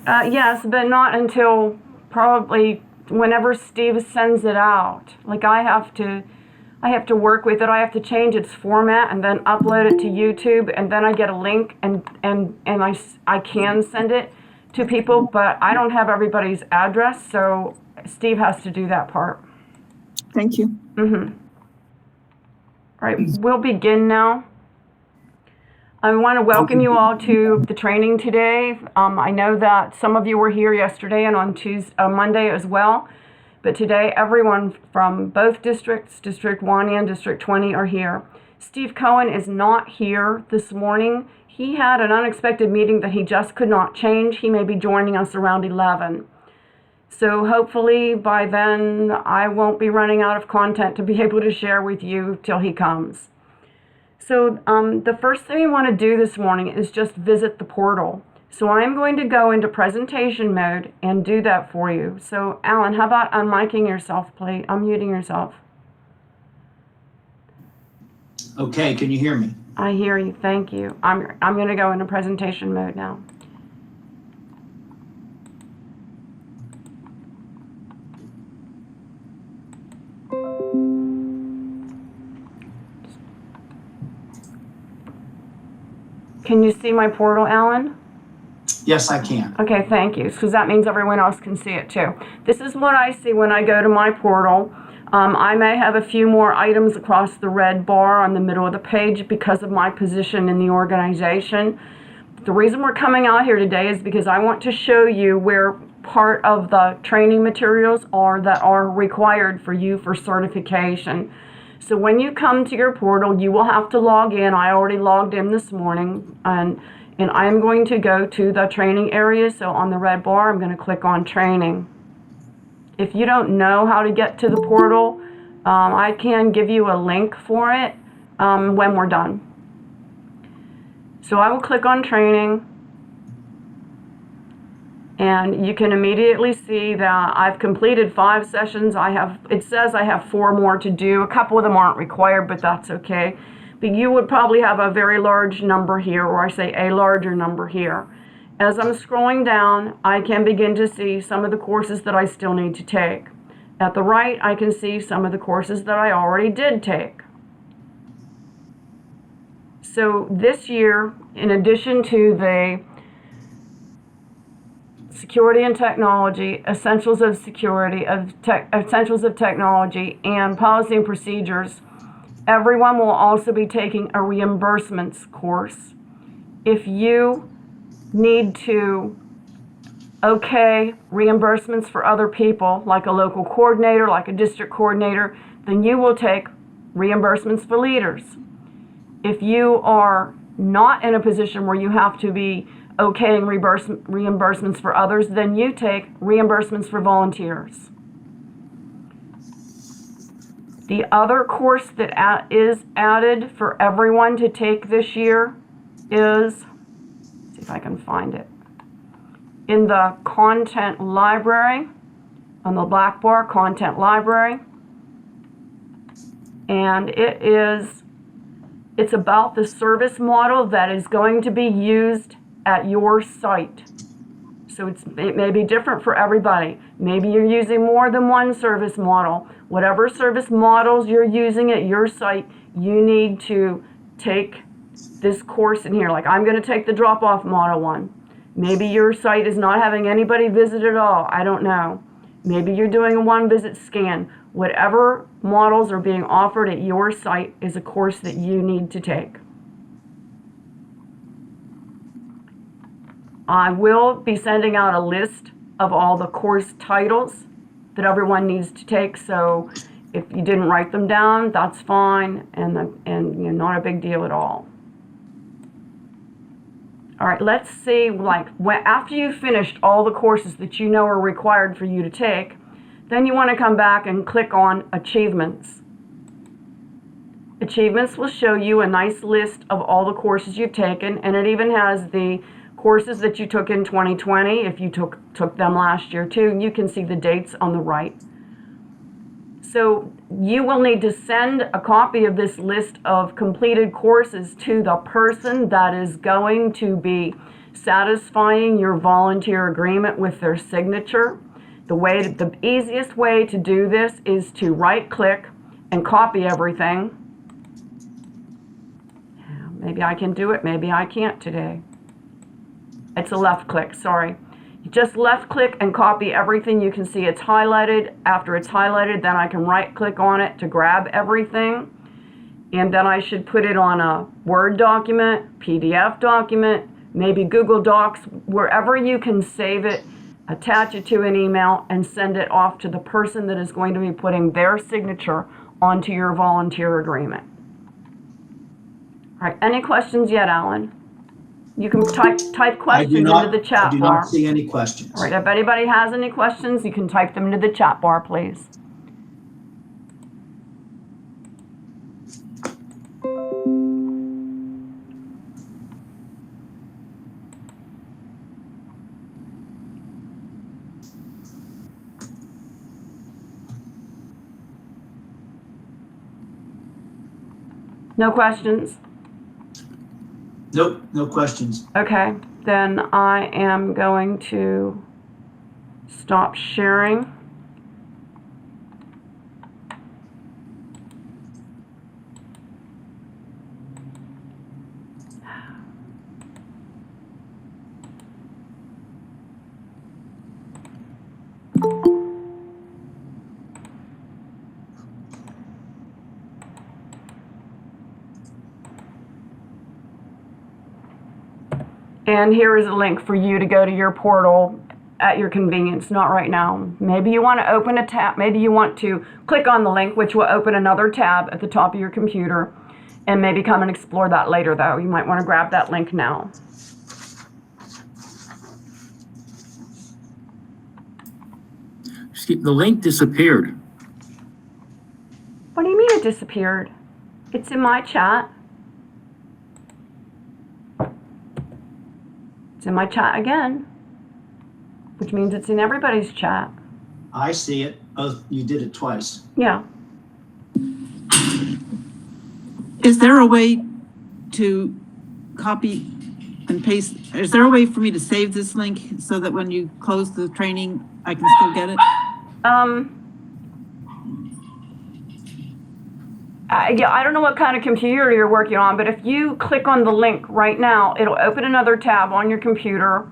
Yes, but not until probably whenever Steve sends it out. Like I have to work with it. I have to change its format and then upload it to YouTube, and then I get a link and I can send it to people, but I don't have everybody's address, so Steve has to do that part. Thank you. All right, we'll begin now. I want to welcome you all to the training today. I know that some of you were here yesterday and on Monday as well, but today everyone from both districts, District 1 and District 20, are here. Steve Cohen is not here this morning. He had an unexpected meeting that he just could not change. He may be joining us around 11. So hopefully by then I won't be running out of content to be able to share with you till he comes. So the first thing we want to do this morning is just visit the portal. So I'm going to go into presentation mode and do that for you. So Alan, how about unmiking yourself, please? Unmuting yourself. Okay, can you hear me? I hear you, thank you. I'm going to go into presentation mode now. Can you see my portal, Alan? Yes, I can. Okay, thank you, because that means everyone else can see it too. This is what I see when I go to my portal. I may have a few more items across the red bar on the middle of the page because of my position in the organization. The reason we're coming out here today is because I want to show you where part of the training materials are that are required for you for certification. So when you come to your portal, you will have to log in. I already logged in this morning, and I am going to go to the training area. So on the red bar, I'm going to click on training. If you don't know how to get to the portal, I can give you a link for it when we're done. So I will click on training, and you can immediately see that I've completed 5 sessions. It says I have 4 more to do. A couple of them aren't required, but that's okay. But you would probably have a very large number here, or I say a larger number here. As I'm scrolling down, I can begin to see some of the courses that I still need to take. At the right, I can see some of the courses that I already did take. So this year, in addition to the Security and Technology, Essentials of Security, Essentials of Technology, and Policy and Procedures, everyone will also be taking a reimbursements course. If you need to okay reimbursements for other people, like a local coordinator, like a district coordinator, then you will take reimbursements for leaders. If you are not in a position where you have to be okaying reimbursements for others, then you take reimbursements for volunteers. The other course that is added for everyone to take this year is, see if I can find it, in the content library, on the black bar, content library. And it's about the service model that is going to be used at your site. So it may be different for everybody. Maybe you're using more than one service model. Whatever service models you're using at your site, you need to take this course in here. Like I'm going to take the drop-off model one. Maybe your site is not having anybody visit at all. I don't know. Maybe you're doing a one-visit scan. Whatever models are being offered at your site is a course that you need to take. I will be sending out a list of all the course titles that everyone needs to take. So if you didn't write them down, that's fine, and you know, not a big deal at all. All right, let's see, like after you've finished all the courses that you know are required for you to take, then you want to come back and click on Achievements. Achievements will show you a nice list of all the courses you've taken, and it even has the courses that you took in 2020, if you took them last year too. You can see the dates on the right. So you will need to send a copy of this list of completed courses to the person that is going to be satisfying your volunteer agreement with their signature. The easiest way to do this is to right-click and copy everything. Maybe I can do it, maybe I can't today. It's a left click, sorry. You just left click and copy everything. You can see it's highlighted. After it's highlighted, then I can right click on it to grab everything. And then I should put it on a Word document, PDF document, maybe Google Docs, wherever you can save it, attach it to an email, and send it off to the person that is going to be putting their signature onto your volunteer agreement. All right, any questions yet, Alan? You can type questions into the chat bar. I do not see any questions. All right, if anybody has any questions, you can type them into the chat bar, please. No questions? Nope, no questions. Okay, then I am going to stop sharing. And here is a link for you to go to your portal at your convenience, not right now. Maybe you want to open a tab, maybe you want to click on the link, which will open another tab at the top of your computer, and maybe come and explore that later, though. You might want to grab that link now. The link disappeared. What do you mean it disappeared? It's in my chat. It's in my chat again, which means it's in everybody's chat. I see it. Oh, you did it twice. Yeah. Is there a way to copy and paste? Is there a way for me to save this link so that when you close the training, I can still get it? Yeah, I don't know what kind of computer you're working on, but if you click on the link right now, it'll open another tab on your computer,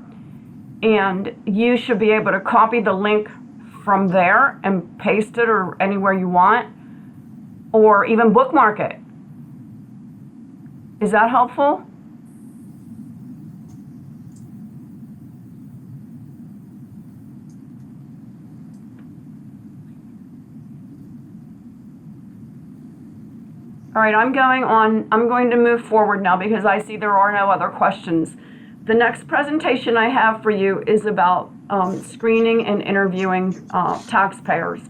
and you should be able to copy the link from there and paste it or anywhere you want, or even bookmark it. Is that helpful? All right, I'm going to move forward now because I see there are no other questions. The next presentation I have for you is about screening and interviewing taxpayers.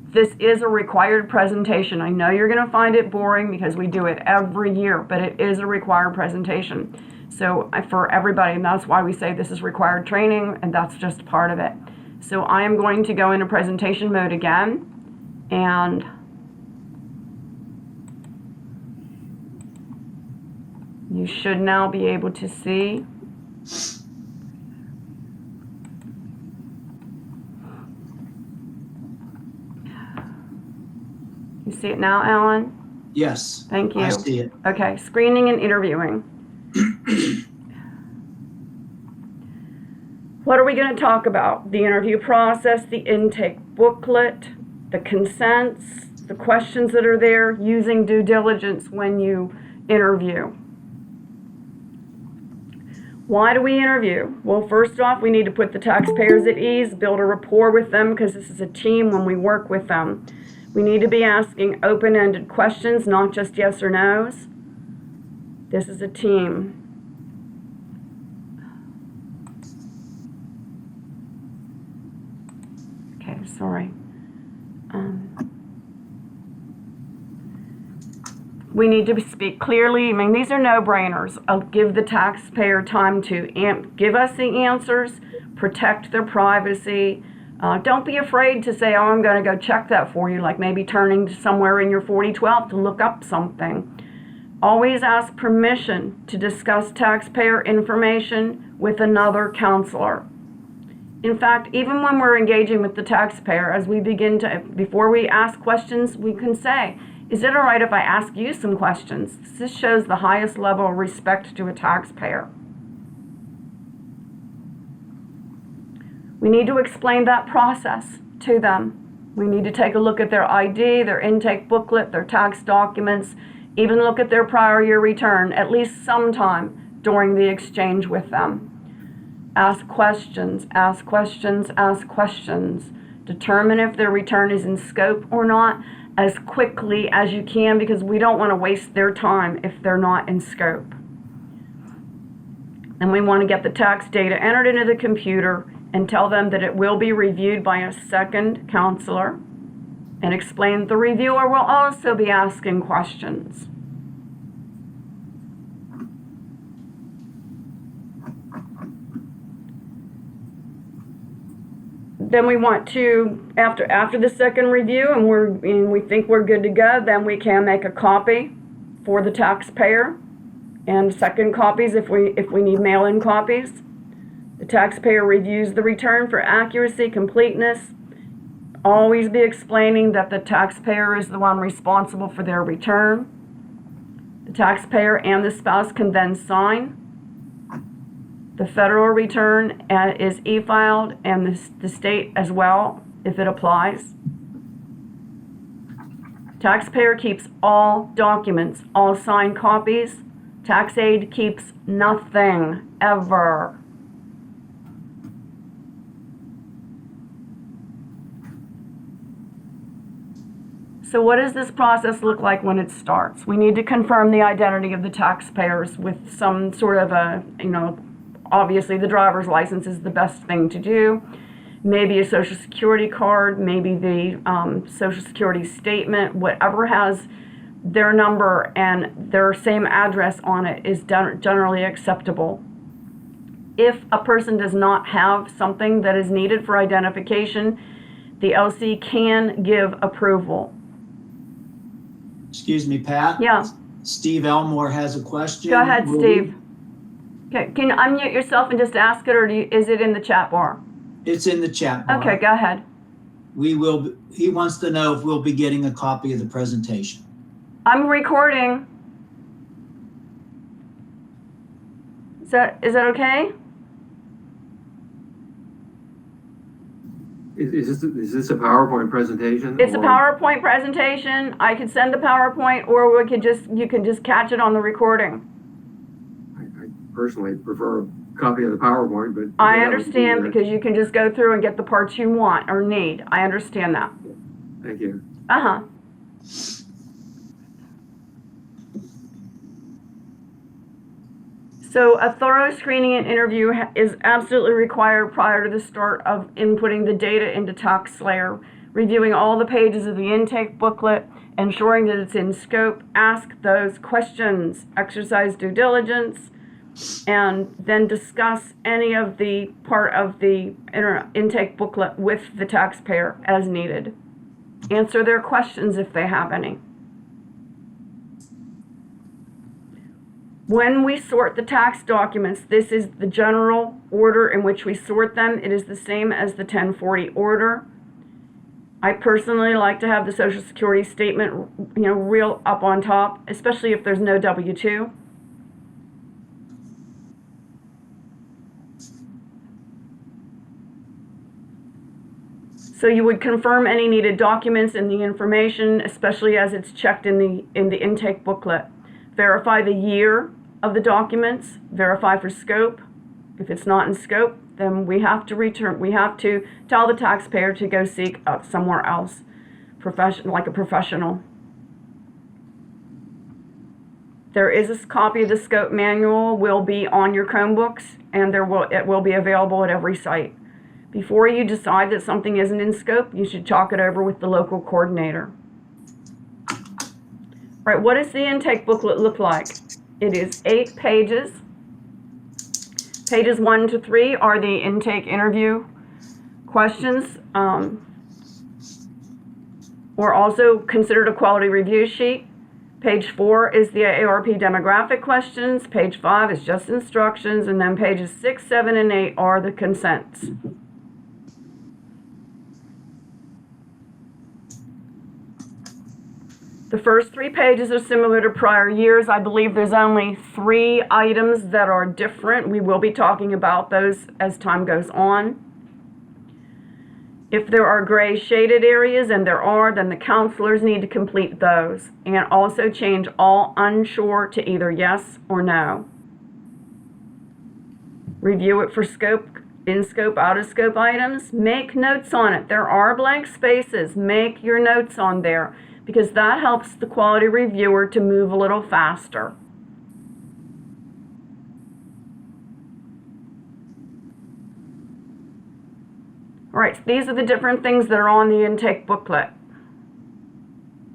This is a required presentation. I know you're going to find it boring because we do it every year, but it is a required presentation. So for everybody, and that's why we say this is required training, and that's just part of it. So I am going to go into presentation mode again, and you should now be able to see. You see it now, Alan? Yes. Thank you. I see it. Okay, screening and interviewing. What are we going to talk about? The interview process, the intake booklet, the consents, the questions that are there, using due diligence when you interview. Why do we interview? Well, first off, we need to put the taxpayers at ease, build a rapport with them, because this is a team when we work with them. We need to be asking open-ended questions, not just yes or no's. This is a team. Okay, sorry. We need to speak clearly. I mean, these are no-brainers. I'll give the taxpayer time to give us the answers, protect their privacy. Don't be afraid to say, oh, I'm going to go check that for you, like maybe turning to somewhere in your 4012 to look up something. Always ask permission to discuss taxpayer information with another counselor. In fact, even when we're engaging with the taxpayer, as we begin to, before we ask questions, we can say, is it all right if I ask you some questions? This shows the highest level of respect to a taxpayer. We need to explain that process to them. We need to take a look at their ID, their intake booklet, their tax documents, even look at their prior year return at least sometime during the exchange with them. Ask questions, ask questions, ask questions. Determine if their return is in scope or not as quickly as you can, because we don't want to waste their time if they're not in scope. And we want to get the tax data entered into the computer and tell them that it will be reviewed by a second counselor, and explain the reviewer will also be asking questions. Then we want to, after the second review, and we think we're good to go, then we can make a copy for the taxpayer, and second copies if we need mail-in copies. The taxpayer reviews the return for accuracy, completeness. Always be explaining that the taxpayer is the one responsible for their return. The taxpayer and the spouse can then sign. The federal return is e-filed, and the state as well, if it applies. Taxpayer keeps all documents, all signed copies. Tax aid keeps nothing, ever. So what does this process look like when it starts? We need to confirm the identity of the taxpayers with some sort of a, obviously the driver's license is the best thing to do. Maybe a Social Security card, maybe the Social Security statement, whatever has their number and their same address on it is generally acceptable. If a person does not have something that is needed for identification, the LC can give approval. Excuse me, Pat? Yeah. Steve Elmore has a question. Go ahead, Steve. Okay, can you unmute yourself and just ask it, or is it in the chat bar? It's in the chat bar. Okay, go ahead. He wants to know if we'll be getting a copy of the presentation. I'm recording. Is that okay? Is this a PowerPoint presentation? It's a PowerPoint presentation. I could send the PowerPoint, or you can just catch it on the recording. I personally prefer a copy of the PowerPoint, but I understand, because you can just go through and get the parts you want or need. I understand that. Thank you. Uh-huh. So a thorough screening and interview is absolutely required prior to the start of inputting the data into TaxSlayer, reviewing all the pages of the intake booklet, ensuring that it's in scope, ask those questions, exercise due diligence, and then discuss any of the part of the intake booklet with the taxpayer as needed. Answer their questions if they have any. When we sort the tax documents, this is the general order in which we sort them. It is the same as the 1040 order. I personally like to have the Social Security statement, real up on top, especially if there's no W-2. So you would confirm any needed documents and the information, especially as it's checked in the intake booklet. Verify the year of the documents, verify for scope. If it's not in scope, then we have to tell the taxpayer to go seek somewhere else, like a professional. There is a copy of the scope manual will be on your Chromebooks, and it will be available at every site. Before you decide that something isn't in scope, you should talk it over with the local coordinator. Right, what does the intake booklet look like? It is 8 pages. Pages 1 to 3 are the intake interview questions, or also considered a quality review sheet. Page 4 is the AARP demographic questions. Page 5 is just instructions. And then pages 6, 7, and 8 are the consents. The first 3 pages are similar to prior years. I believe there's only 3 items that are different. We will be talking about those as time goes on. If there are gray shaded areas, and there are, then the counselors need to complete those and also change all unsure to either yes or no. Review it for scope, in scope, out of scope items. Make notes on it. There are blank spaces. Make your notes on there because that helps the quality reviewer to move a little faster. All right, so these are the different things that are on the intake booklet.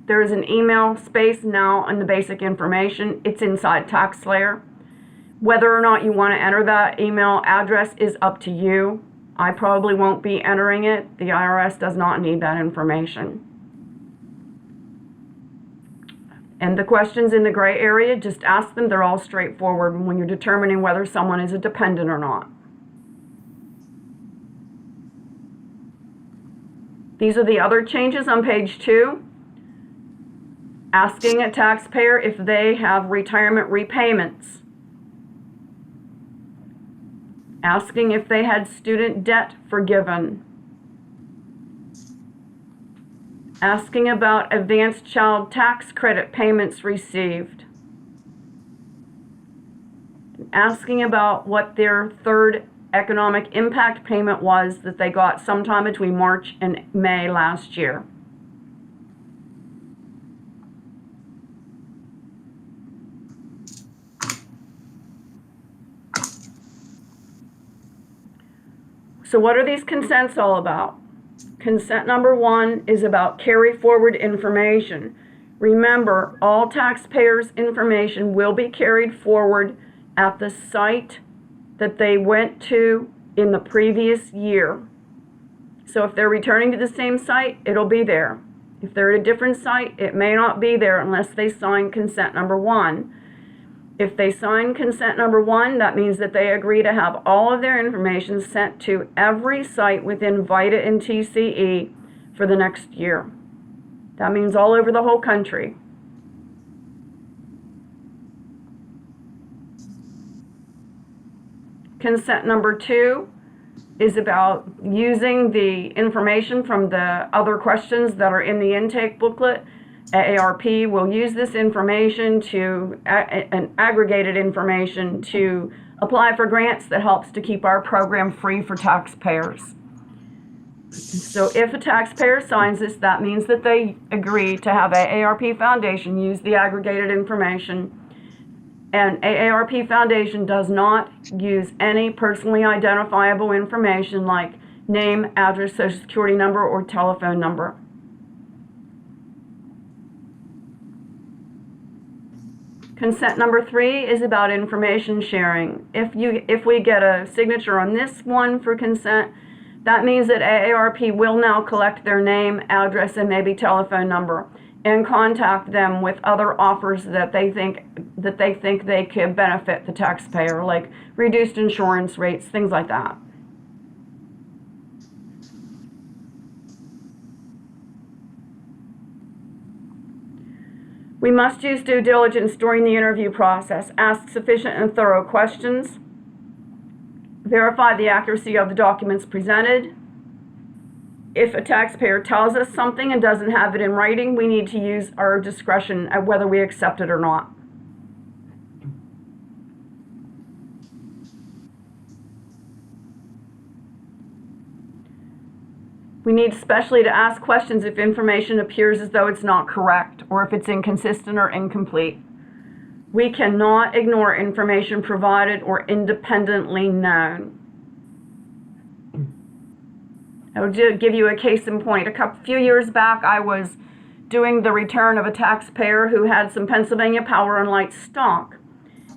There is an email space now in the basic information. It's inside TaxSlayer. Whether or not you want to enter that email address is up to you. I probably won't be entering it. The IRS does not need that information. And the questions in the gray area, just ask them. They're all straightforward when you're determining whether someone is a dependent or not. These are the other changes on page 2. Asking a taxpayer if they have retirement repayments. Asking if they had student debt forgiven. Asking about advanced child tax credit payments received. Asking about what their third economic impact payment was that they got sometime between March and May last year. So what are these consents all about? Consent number 1 is about carry forward information. Remember, all taxpayers' information will be carried forward at the site that they went to in the previous year. So if they're returning to the same site, it'll be there. If they're at a different site, it may not be there unless they sign consent number 1. If they sign consent number 1, that means that they agree to have all of their information sent to every site within VITA and TCE for the next year. That means all over the whole country. Consent number 2 is about using the information from the other questions that are in the intake booklet. AARP will use this information to, an aggregated information to apply for grants that helps to keep our program free for taxpayers. So if a taxpayer signs this, that means that they agree to have AARP Foundation use the aggregated information. And AARP Foundation does not use any personally identifiable information like name, address, social security number, or telephone number. Consent number 3 is about information sharing. If we get a signature on this one for consent, that means that AARP will now collect their name, address, and maybe telephone number and contact them with other offers that they think they could benefit the taxpayer, like reduced insurance rates, things like that. We must use due diligence during the interview process. Ask sufficient and thorough questions. Verify the accuracy of the documents presented. If a taxpayer tells us something and doesn't have it in writing, we need to use our discretion at whether we accept it or not. We need especially to ask questions if information appears as though it's not correct or if it's inconsistent or incomplete. We cannot ignore information provided or independently known. I'll give you a case in point. A few years back, I was doing the return of a taxpayer who had some Pennsylvania Power and Light stock.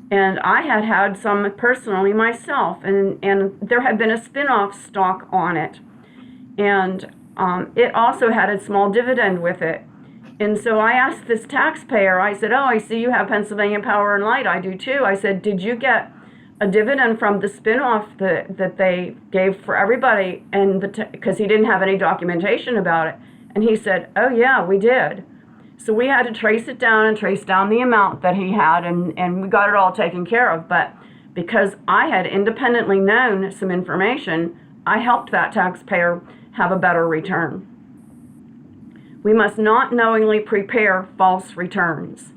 And I had had some personally myself, and there had been a spin-off stock on it. And it also had a small dividend with it. And so I asked this taxpayer, I said, oh, I see you have Pennsylvania Power and Light. I do too. I said, did you get a dividend from the spinoff that they gave for everybody? And because he didn't have any documentation about it. And he said, oh yeah, we did. So we had to trace it down and trace down the amount that he had, and we got it all taken care of. But because I had independently known some information, I helped that taxpayer have a better return. We must not knowingly prepare false returns.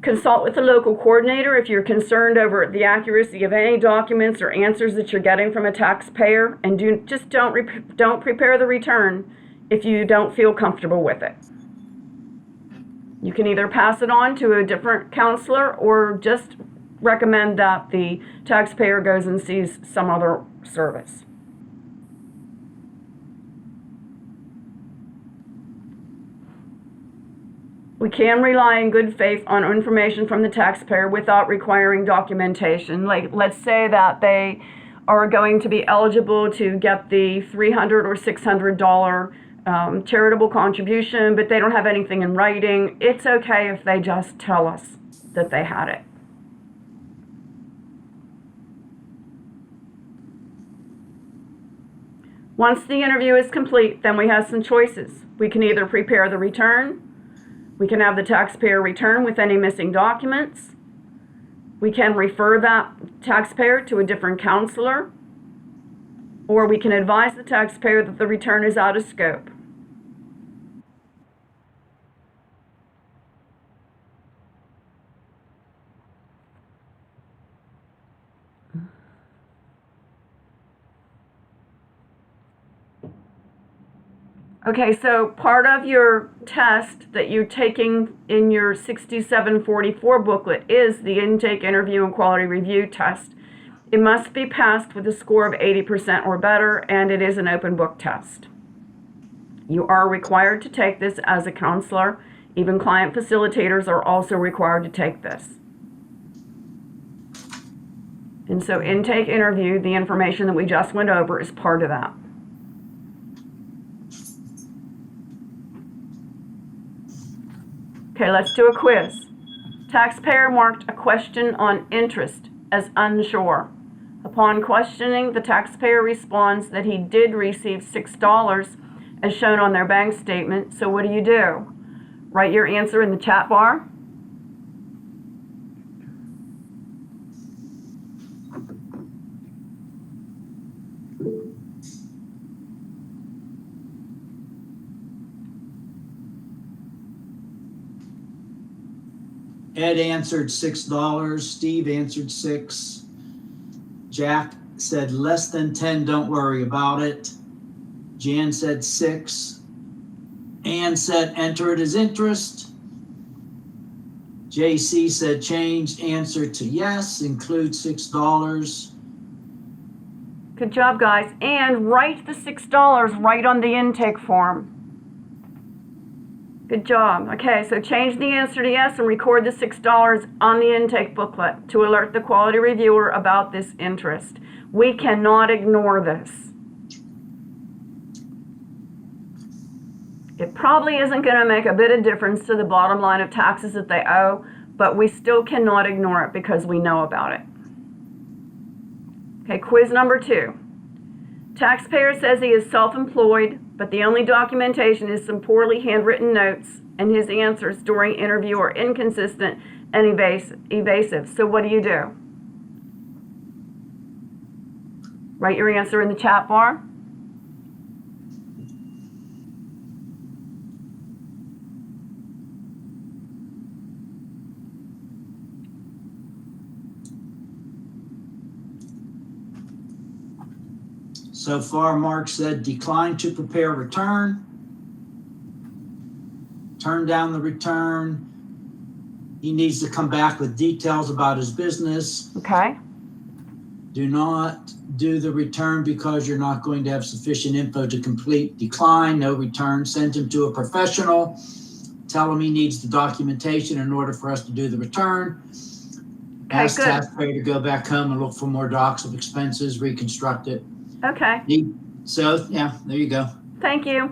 Consult with the local coordinator if you're concerned over the accuracy of any documents or answers that you're getting from a taxpayer, and don't prepare the return if you don't feel comfortable with it. You can either pass it on to a different counselor or just recommend that the taxpayer goes and sees some other service. We can rely in good faith on information from the taxpayer without requiring documentation. Like, let's say that they are going to be eligible to get the $300 or $600 charitable contribution, but they don't have anything in writing. It's okay if they just tell us that they had it. Once the interview is complete, then we have some choices. We can either prepare the return. We can have the taxpayer return with any missing documents. We can refer that taxpayer to a different counselor, or we can advise the taxpayer that the return is out of scope. Okay, so part of your test that you're taking in your 6744 booklet is the intake, interview, and quality review test. It must be passed with a score of 80% or better, and it is an open book test. You are required to take this as a counselor. Even client facilitators are also required to take this. And so intake, interview, the information that we just went over, is part of that. Okay, let's do a quiz. Taxpayer marked a question on interest as unsure. Upon questioning, the taxpayer responds that he did receive $6 as shown on their bank statement. So what do? Write your answer in the chat bar. Ed answered $6. Steve answered $6. Jack said less than 10, don't worry about it. Jan said 6. Ann said enter it as interest. JC said change answer to yes, include $6. Good job, guys. And write the $6 right on the intake form. Good job. Okay, so change the answer to yes and record the $6 on the intake booklet to alert the quality reviewer about this interest. We cannot ignore this. It probably isn't going to make a bit of difference to the bottom line of taxes that they owe, but we still cannot ignore it because we know about it. Okay, quiz number 2. Taxpayer says he is self-employed, but the only documentation is some poorly handwritten notes, and his answers during interview are inconsistent and evasive. So what do? Write your answer in the chat bar. So far, Mark said decline to prepare return. Turn down the return. He needs to come back with details about his business. Okay. Do not do the return because you're not going to have sufficient info to complete. Decline, no return. Send him to a professional. Tell him he needs the documentation in order for us to do the return. Okay, Ask good. taxpayer to go back home and look for more docs of expenses, reconstruct it. Okay, So, yeah, there you go. thank you.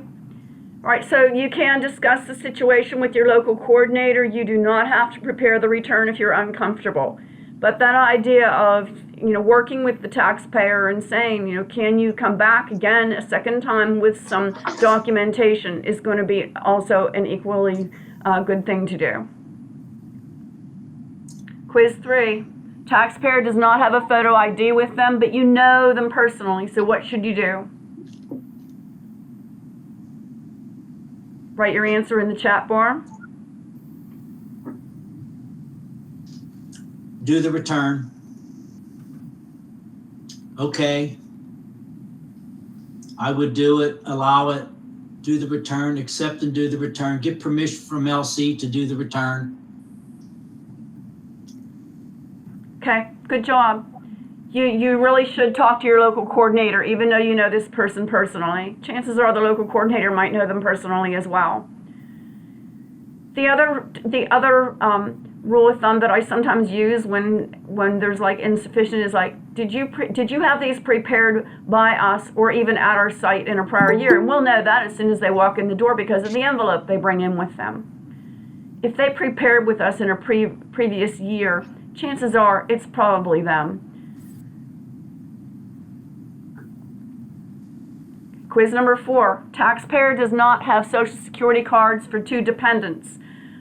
All right, so you can discuss the situation with your local coordinator. You do not have to prepare the return if you're uncomfortable. But that idea of, working with the taxpayer and saying, can you come back again a second time with some documentation is going to be also an equally good thing to do. Quiz 3. Taxpayer does not have a photo ID with them, but you know them personally, so what should you do? Write your answer in the chat bar. Do the return. Okay. I would do it, allow it, do the return, accept and do the return, get permission from LC to do the return. Okay, good job. You really should talk to your local coordinator, even though you know this person personally. Chances are the local coordinator might know them personally as well. The other rule of thumb that I sometimes use when there's like insufficient is like, did you have these prepared by us or even at our site in a prior year? And we'll know that as soon as they walk in the door because of the envelope they bring in with them. If they prepared with us in a previous year, chances are it's probably them. Quiz number 4. Taxpayer does not have Social Security cards for 2 dependents,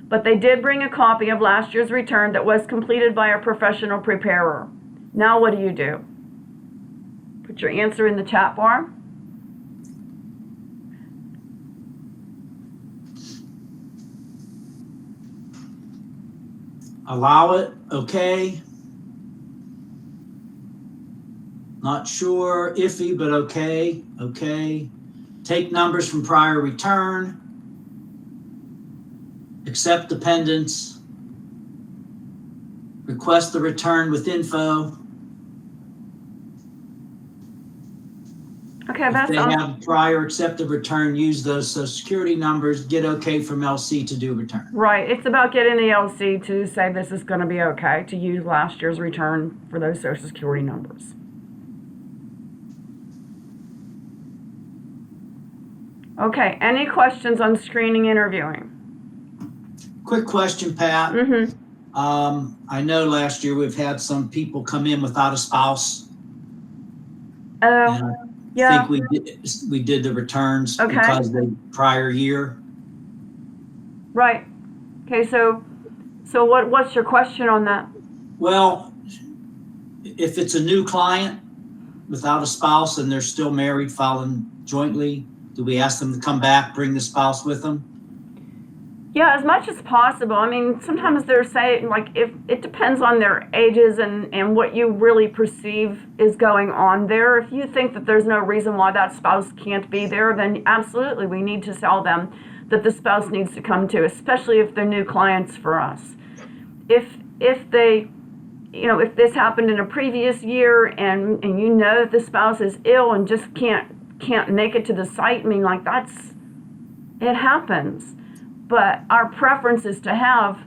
but they did bring a copy of last year's return that was completed by a professional preparer. Now what do? Put your answer in the chat bar. Allow it, okay. Not sure, iffy, but okay, okay. Take numbers from prior return. Accept dependents. Request the return with info. Okay, If that's they all. have prior accepted return, use those Social Security numbers, get okay from LC to do return. Right, it's about getting the LC to say this is going to be okay to use last year's return for those Social Security numbers. Okay, any questions on screening interviewing? Quick question, Pat. I know last year we've had some people come in without a spouse. Oh, And I yeah, think we did the returns Okay. because the prior year. right. Okay, so what's your question on that? Well, if it's a new client without a spouse and they're still married, filing jointly, do we ask them to come back, bring the spouse with them? Yeah, as much as possible. I mean, sometimes they're saying, like, if it depends on their ages and what you really perceive is going on there. If you think that there's no reason why that spouse can't be there, then absolutely we need to tell them that the spouse needs to come too, especially if they're new clients for us. If they, if this happened in a previous year and you know that the spouse is ill and just can't make it to the site, I mean, like, it happens. But our preference is to have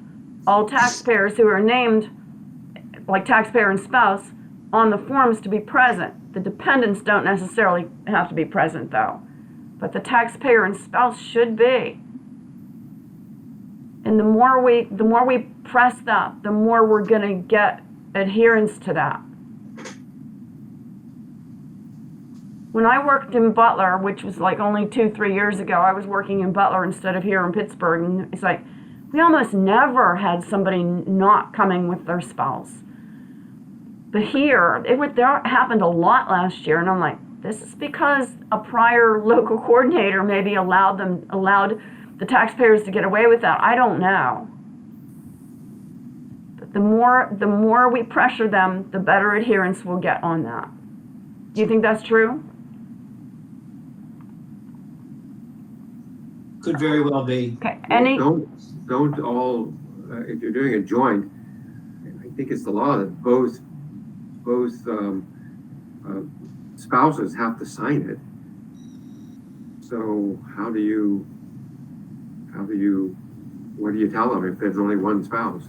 all taxpayers who are named, like taxpayer and spouse, on the forms to be present. The dependents don't necessarily have to be present though, but the taxpayer and spouse should be. And the more we press that, the more we're gonna get adherence to that. When I worked in Butler, which was like only 2-3 years ago, I was working in Butler instead of here in Pittsburgh, and it's like we almost never had somebody not coming with their spouse. But here, that happened a lot last year, and I'm like, this is because a prior local coordinator maybe allowed the taxpayers to get away with that. I don't know. But the more we pressure them, the better adherence we'll get on that. Do you think that's true? Could very well be. Okay. Don't all, if you're doing a joint, I think it's the law that both spouses have to sign it. So what do you tell them if there's only one spouse?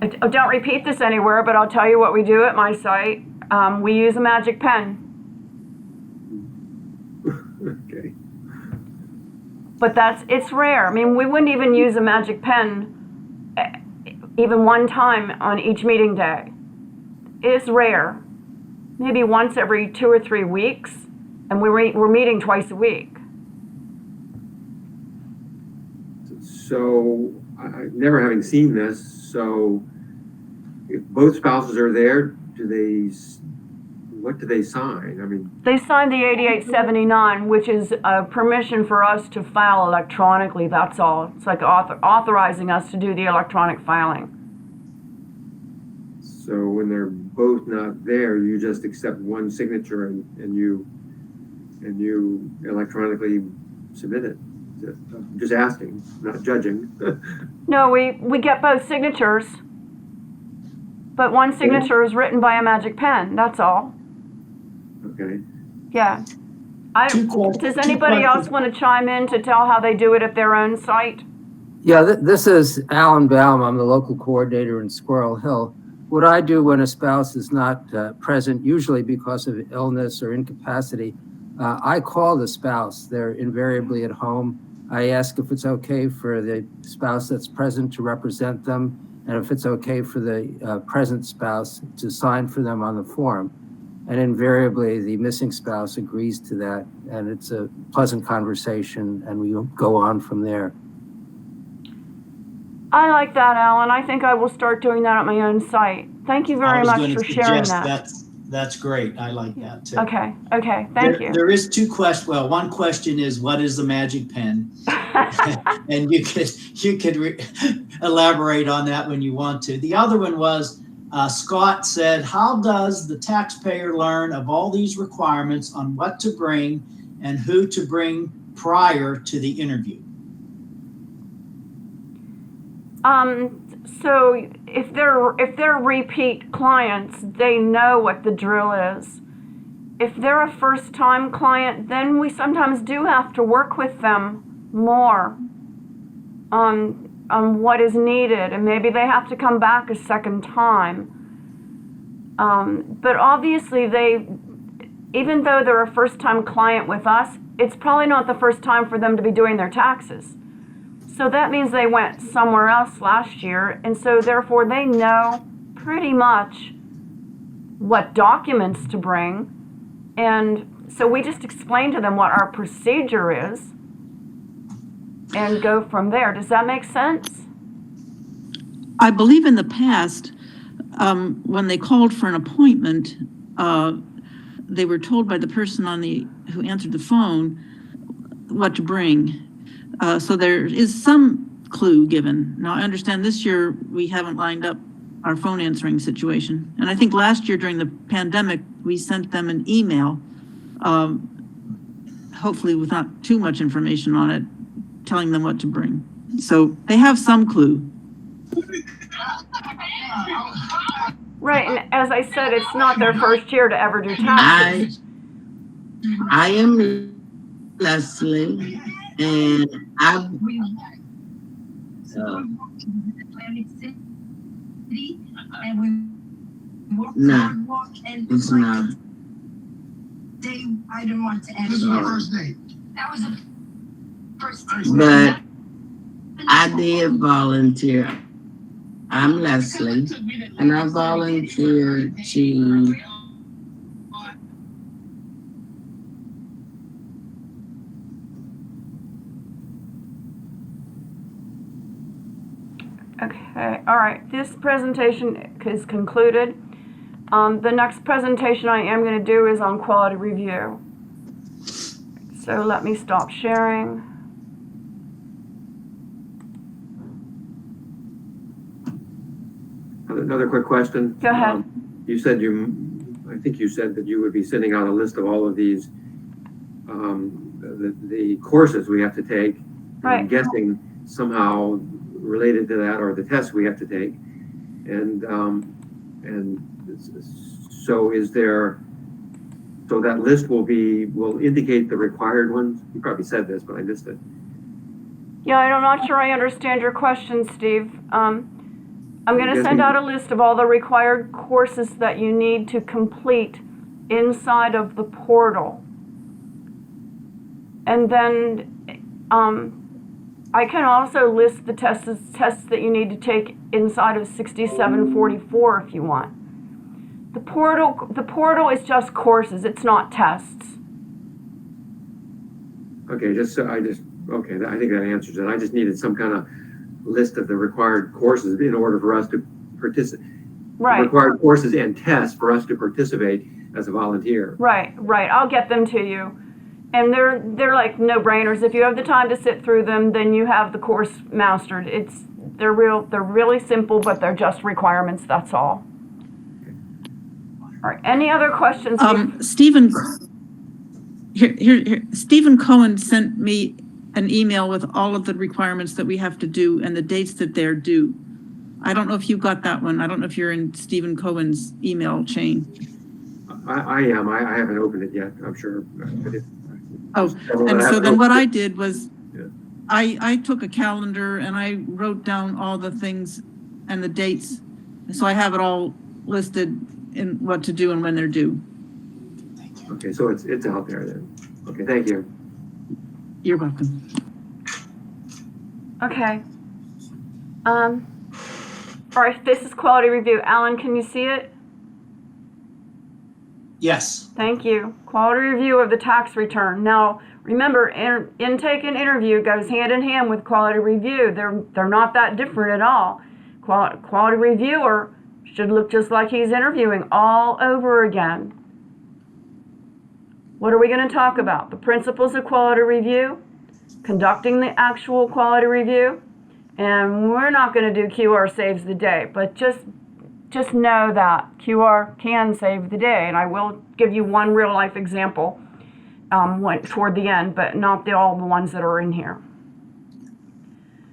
Don't repeat this anywhere, but I'll tell you what we do at my site. We use a magic pen, Okay. but it's rare. I mean, we wouldn't even use a magic pen even one time on each meeting day. It's rare. Maybe once every 2 or 3 weeks, and we're meeting twice a week. So, never having seen this, so if both spouses are there, what do they sign? I mean, They signed the 8879, which is permission for us to file electronically, that's all. It's like authorizing us to do the electronic filing. so when they're both not there, you just accept one signature and you electronically submit it. I'm just asking, not judging. No, we get both signatures, but one signature is written by a magic pen, that's all. Okay. Yeah. Does anybody else want to chime in to tell how they do it at their own site? Yeah, this is Alan Baum. I'm the local coordinator in Squirrel Hill. What I do when a spouse is not present, usually because of illness or incapacity, I call the spouse. They're invariably at home. I ask if it's okay for the spouse that's present to represent them, and if it's okay for the present spouse to sign for them on the form. And invariably, the missing spouse agrees to that, and it's a pleasant conversation, and we go on from there. I like that, Alan. I think I will start doing that at my own site. Thank you very much for sharing that. That's great. I like that too. Okay, thank you. There is 2 questions. Well, one question is, what is the magic pen? And you could elaborate on that when you want to. The other one was, Scott said, how does the taxpayer learn of all these requirements on what to bring and who to bring prior to the interview? So if they're repeat clients, they know what the drill is. If they're a first-time client, then we sometimes do have to work with them more on what is needed, and maybe they have to come back a second time. But obviously even though they're a first-time client with us, it's probably not the first time for them to be doing their taxes. So that means they went somewhere else last year, and so therefore they know pretty much what documents to bring. And so we just explain to them what our procedure is and go from there. Does that make sense? I believe in the past, when they called for an appointment, they were told by the person who answered the phone what to bring. So there is some clue given. Now, I understand this year we haven't lined up our phone answering situation. And I think last year during the pandemic, we sent them an email, hopefully with not too much information on it, telling them what to bring. So they have some clue. Right, and as I said, it's not their first year to ever do taxes. I am Leslie, and no, it's not. I didn't want to end the first date. That was the first date. But I did volunteer. I'm Leslie, and I volunteered to Okay, all right, this presentation is concluded. The next presentation I am going to do is on quality review. So let me stop sharing. Another quick question. Go ahead. I think you said that you would be sending out a list of all of these, the courses we have to take. Right. I'm guessing somehow related to that, or the tests we have to take. And so so that list will indicate the required ones? You probably said this, but I missed it. Yeah, I'm not sure I understand your question, Steve. I'm going to send out a list of all the required courses that you need to complete inside of the portal. And then I can also list the tests that you need to take inside of 6744 if you want. The portal is just courses, it's not tests. Okay, okay, I think that answers it. I just needed some kind of list of the required courses in order for us to participate. Right. Required courses and tests for us to participate as a volunteer. Right. I'll get them to you. And they're like no-brainers. If you have the time to sit through them, then you have the course mastered. They're really simple, but they're just requirements, that's all. All right, any other questions? Stephen, here, Stephen Cohen sent me an email with all of the requirements that we have to do and the dates that they're due. I don't know if you got that one. I don't know if you're in Stephen Cohen's email chain. I am. I haven't opened it yet, I'm sure. And so then what I did was I took a calendar and I wrote down all the things and the dates. So I have it all listed in what to do and when they're due. Okay, so it's out there then. Okay, thank you. You're welcome. Okay. All right, this is quality review. Alan, can you see it? Yes. Thank you. Quality review of the tax return. Now, remember, intake and interview goes hand in hand with quality review. They're not that different at all. Quality reviewer should look just like he's interviewing all over again. What are we going to talk about? The principles of quality review, conducting the actual quality review, and we're not going to do QR saves the day, but just know that QR can save the day, and I will give you one real life example toward the end, but not all the ones that are in here.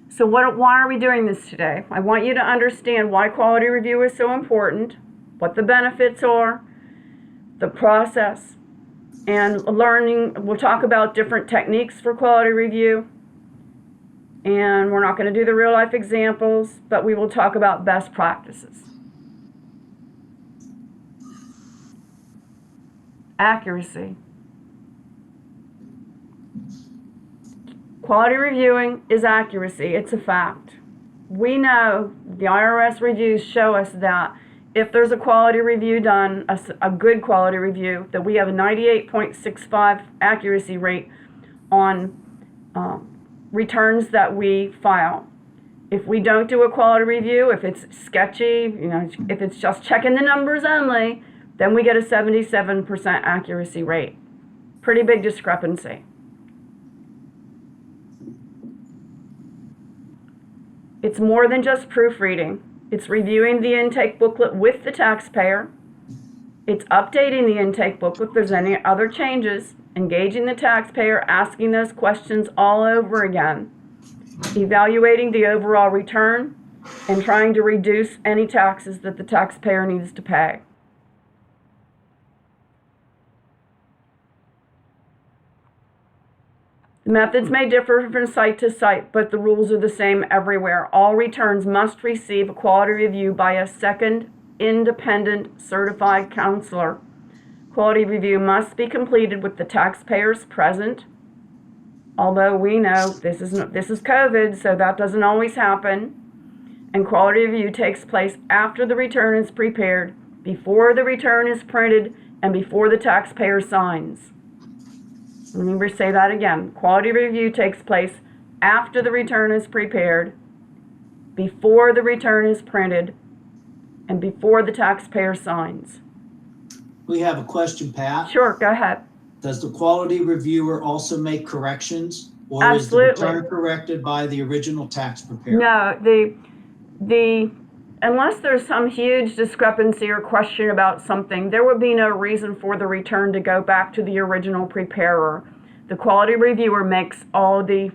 So why are we doing this today? I want you to understand why quality review is so important, what the benefits are, the process, and learning. We'll talk about different techniques for quality review, and we're not going to do the real life examples, but we will talk about best practices. Accuracy. Quality reviewing is accuracy. It's a fact. We know the IRS reviews show us that if there's a quality review done, a good quality review, that we have a 98.65 accuracy rate on returns that we file. If we don't do a quality review, if it's sketchy, if it's just checking the numbers only, then we get a 77% accuracy rate. Pretty big discrepancy. It's more than just proofreading. It's reviewing the intake booklet with the taxpayer. It's updating the intake booklet if there's any other changes, engaging the taxpayer, asking those questions all over again, evaluating the overall return, and trying to reduce any taxes that the taxpayer needs to pay. The methods may differ from site to site, but the rules are the same everywhere. All returns must receive a quality review by a second independent certified counselor. Quality review must be completed with the taxpayers present. Although we know this is COVID, so that doesn't always happen. And quality review takes place after the return is prepared, before the return is printed, and before the taxpayer signs. Let me say that again. Quality review takes place after the return is prepared, before the return is printed, and before the taxpayer signs. We have a question, Pat. Sure, go ahead. Does the quality reviewer also make corrections? Or Absolutely. Is the return corrected by the original tax preparer? No, unless there's some huge discrepancy or question about something, there would be no reason for the return to go back to the original preparer. The quality reviewer makes all the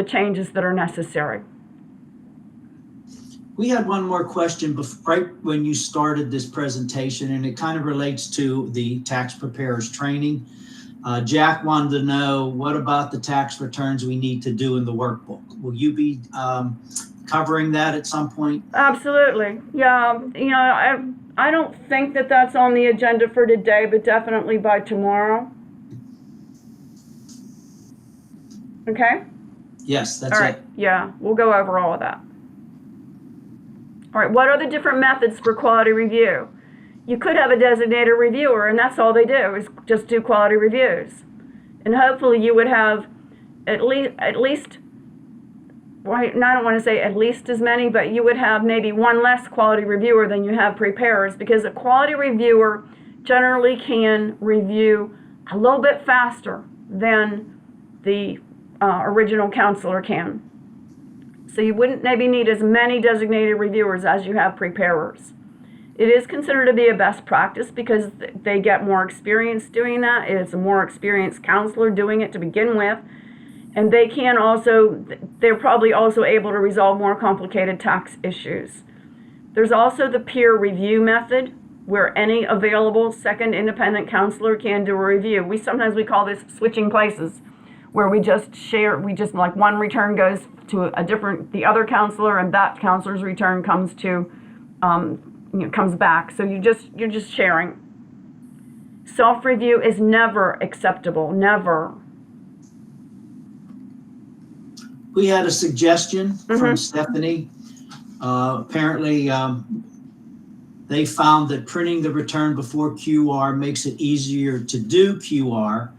changes that are necessary. We had one more question right when you started this presentation, and it kind of relates to the tax preparers training. Jack wanted to know, what about the tax returns we need to do in the workbook? Will you be covering that at some point? Absolutely. Yeah, I don't think that that's on the agenda for today, but definitely by tomorrow. Okay? Yes, that's All right. it. Yeah, we'll go over all of that. All right, what are the different methods for quality review? You could have a designated reviewer, and that's all they do is just do quality reviews. And hopefully you would have at least, well, I don't want to say at least as many, but you would have maybe one less quality reviewer than you have preparers, because a quality reviewer generally can review a little bit faster than the original counselor can. So you wouldn't maybe need as many designated reviewers as you have preparers. It is considered to be a best practice because they get more experience doing that. It's a more experienced counselor doing it to begin with. And they're probably also able to resolve more complicated tax issues. There's also the peer review method, where any available second independent counselor can do a review. Sometimes we call this switching places, where we just like one return goes to the other counselor, and that counselor's return comes back. So you're just sharing. Self-review is never acceptable, never. We had a suggestion Mm-hmm. from Stephanie. Apparently, they found that printing the return before QR makes it easier to do QR.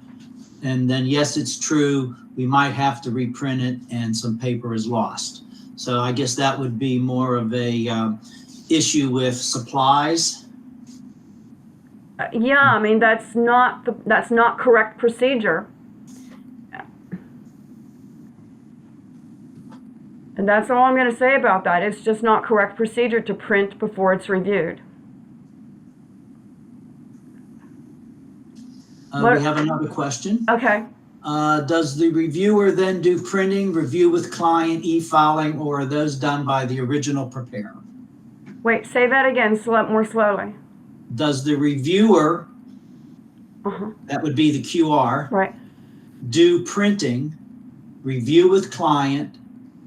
And then, yes, it's true, we might have to reprint it and some paper is lost. So I guess that would be more of a issue with supplies. Yeah, I mean, that's not correct procedure. And that's all I'm going to say about that. It's just not correct procedure to print before it's reviewed. We have another question. Okay. Does the reviewer then do printing, review with client, e-filing, or are those done by the original preparer? Wait, say that again more slowly. Does the reviewer, that would be the QR, Right. do printing, review with client,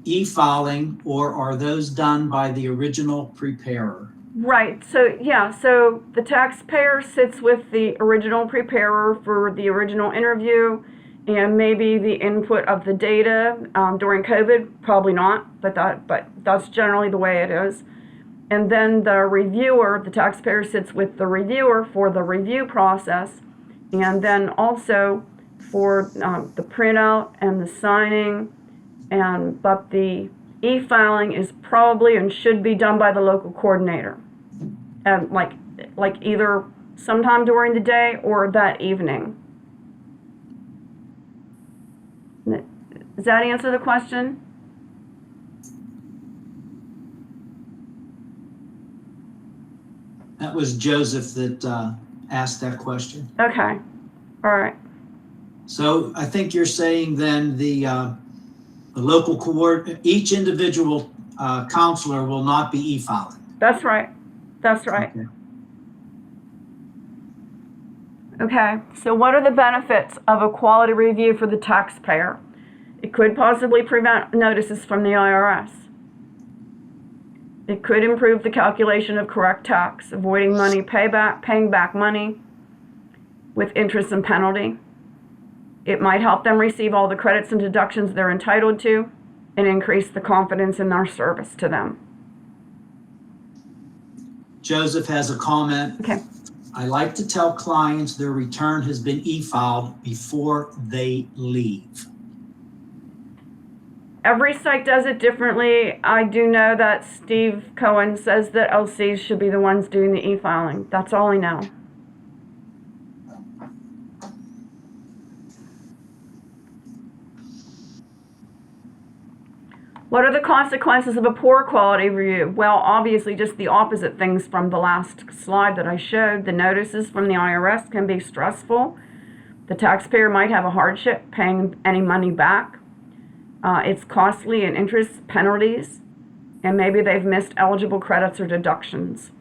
e-filing, or are those done by the original preparer? Right. So, yeah, so the taxpayer sits with the original preparer for the original interview and maybe the input of the data. During COVID, probably not, but that's generally the way it is. And then the taxpayer sits with the reviewer for the review process, and then also for the printout and the signing. But the e-filing is probably and should be done by the local coordinator, and like either sometime during the day or that evening. Does that answer the question? That was Joseph that asked that question. Okay. All right. So I think you're saying then the local each individual counselor will not be e-filing. That's right. That's right. Okay. So what are the benefits of a quality review for the taxpayer? It could possibly prevent notices from the IRS. It could improve the calculation of correct tax, avoiding paying back money with interest and penalty. It might help them receive all the credits and deductions they're entitled to and increase the confidence in our service to them. Joseph has a comment. Okay. I like to tell clients their return has been e-filed before they leave. Every site does it differently. I do know that Steve Cohen says that LCs should be the ones doing the e-filing. That's all I know. What are the consequences of a poor quality review? Well, obviously just the opposite things from the last slide that I showed. The notices from the IRS can be stressful. The taxpayer might have a hardship paying any money back. It's costly in interest, penalties, and maybe they've missed eligible credits or deductions.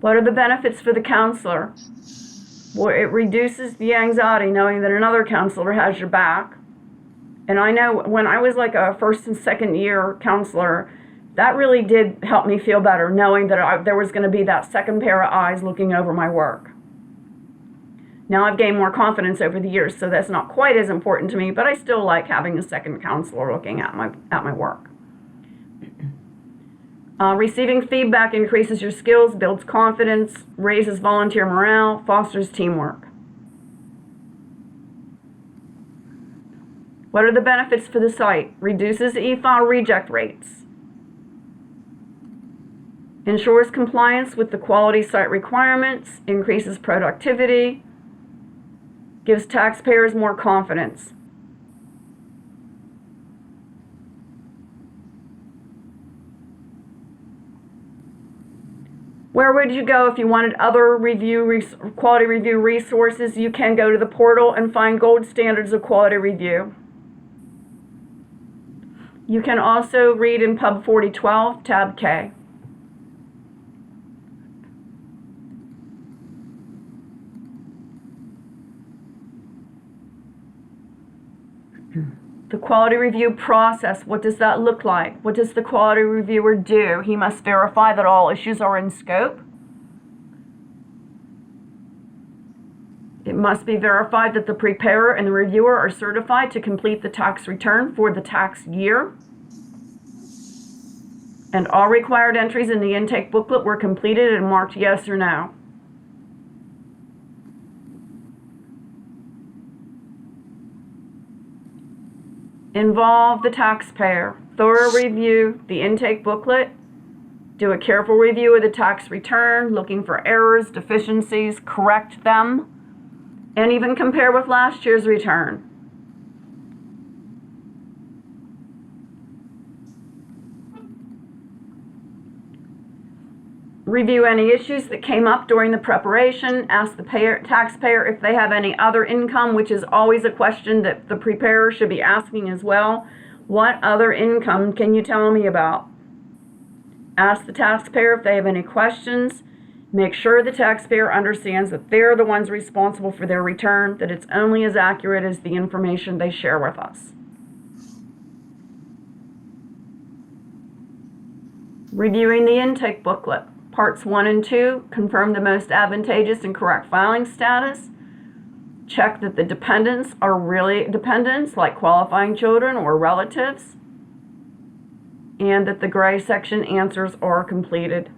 What are the benefits for the counselor? Well, it reduces the anxiety knowing that another counselor has your back. And I know when I was like a first and second year counselor, that really did help me feel better, knowing that there was going to be that second pair of eyes looking over my work. Now I've gained more confidence over the years, so that's not quite as important to me, but I still like having a second counselor looking at my work. Receiving feedback increases your skills, builds confidence, raises volunteer morale, fosters teamwork. What are the benefits for the site? Reduces e-file reject rates. Ensures compliance with the quality site requirements, increases productivity, gives taxpayers more confidence. Where would you go if you wanted other quality review resources? You can go to the portal and find gold standards of quality review. You can also read in Pub 4012, tab K. The quality review process, what does that look like? What does the quality reviewer do? He must verify that all issues are in scope. It must be verified that the preparer and the reviewer are certified to complete the tax return for the tax year. And all required entries in the intake booklet were completed and marked yes or no. Involve the taxpayer. Thorough review the intake booklet. Do a careful review of the tax return, looking for errors, deficiencies, correct them, and even compare with last year's return. Review any issues that came up during the preparation. Ask the taxpayer if they have any other income, which is always a question that the preparer should be asking as well. What other income can you tell me about? Ask the taxpayer if they have any questions. Make sure the taxpayer understands that they're the ones responsible for their return, that it's only as accurate as the information they share with us. Reviewing the intake booklet. Parts 1 and 2, confirm the most advantageous and correct filing status. Check that the dependents are really dependents, like qualifying children or relatives. And that the gray section answers are completed.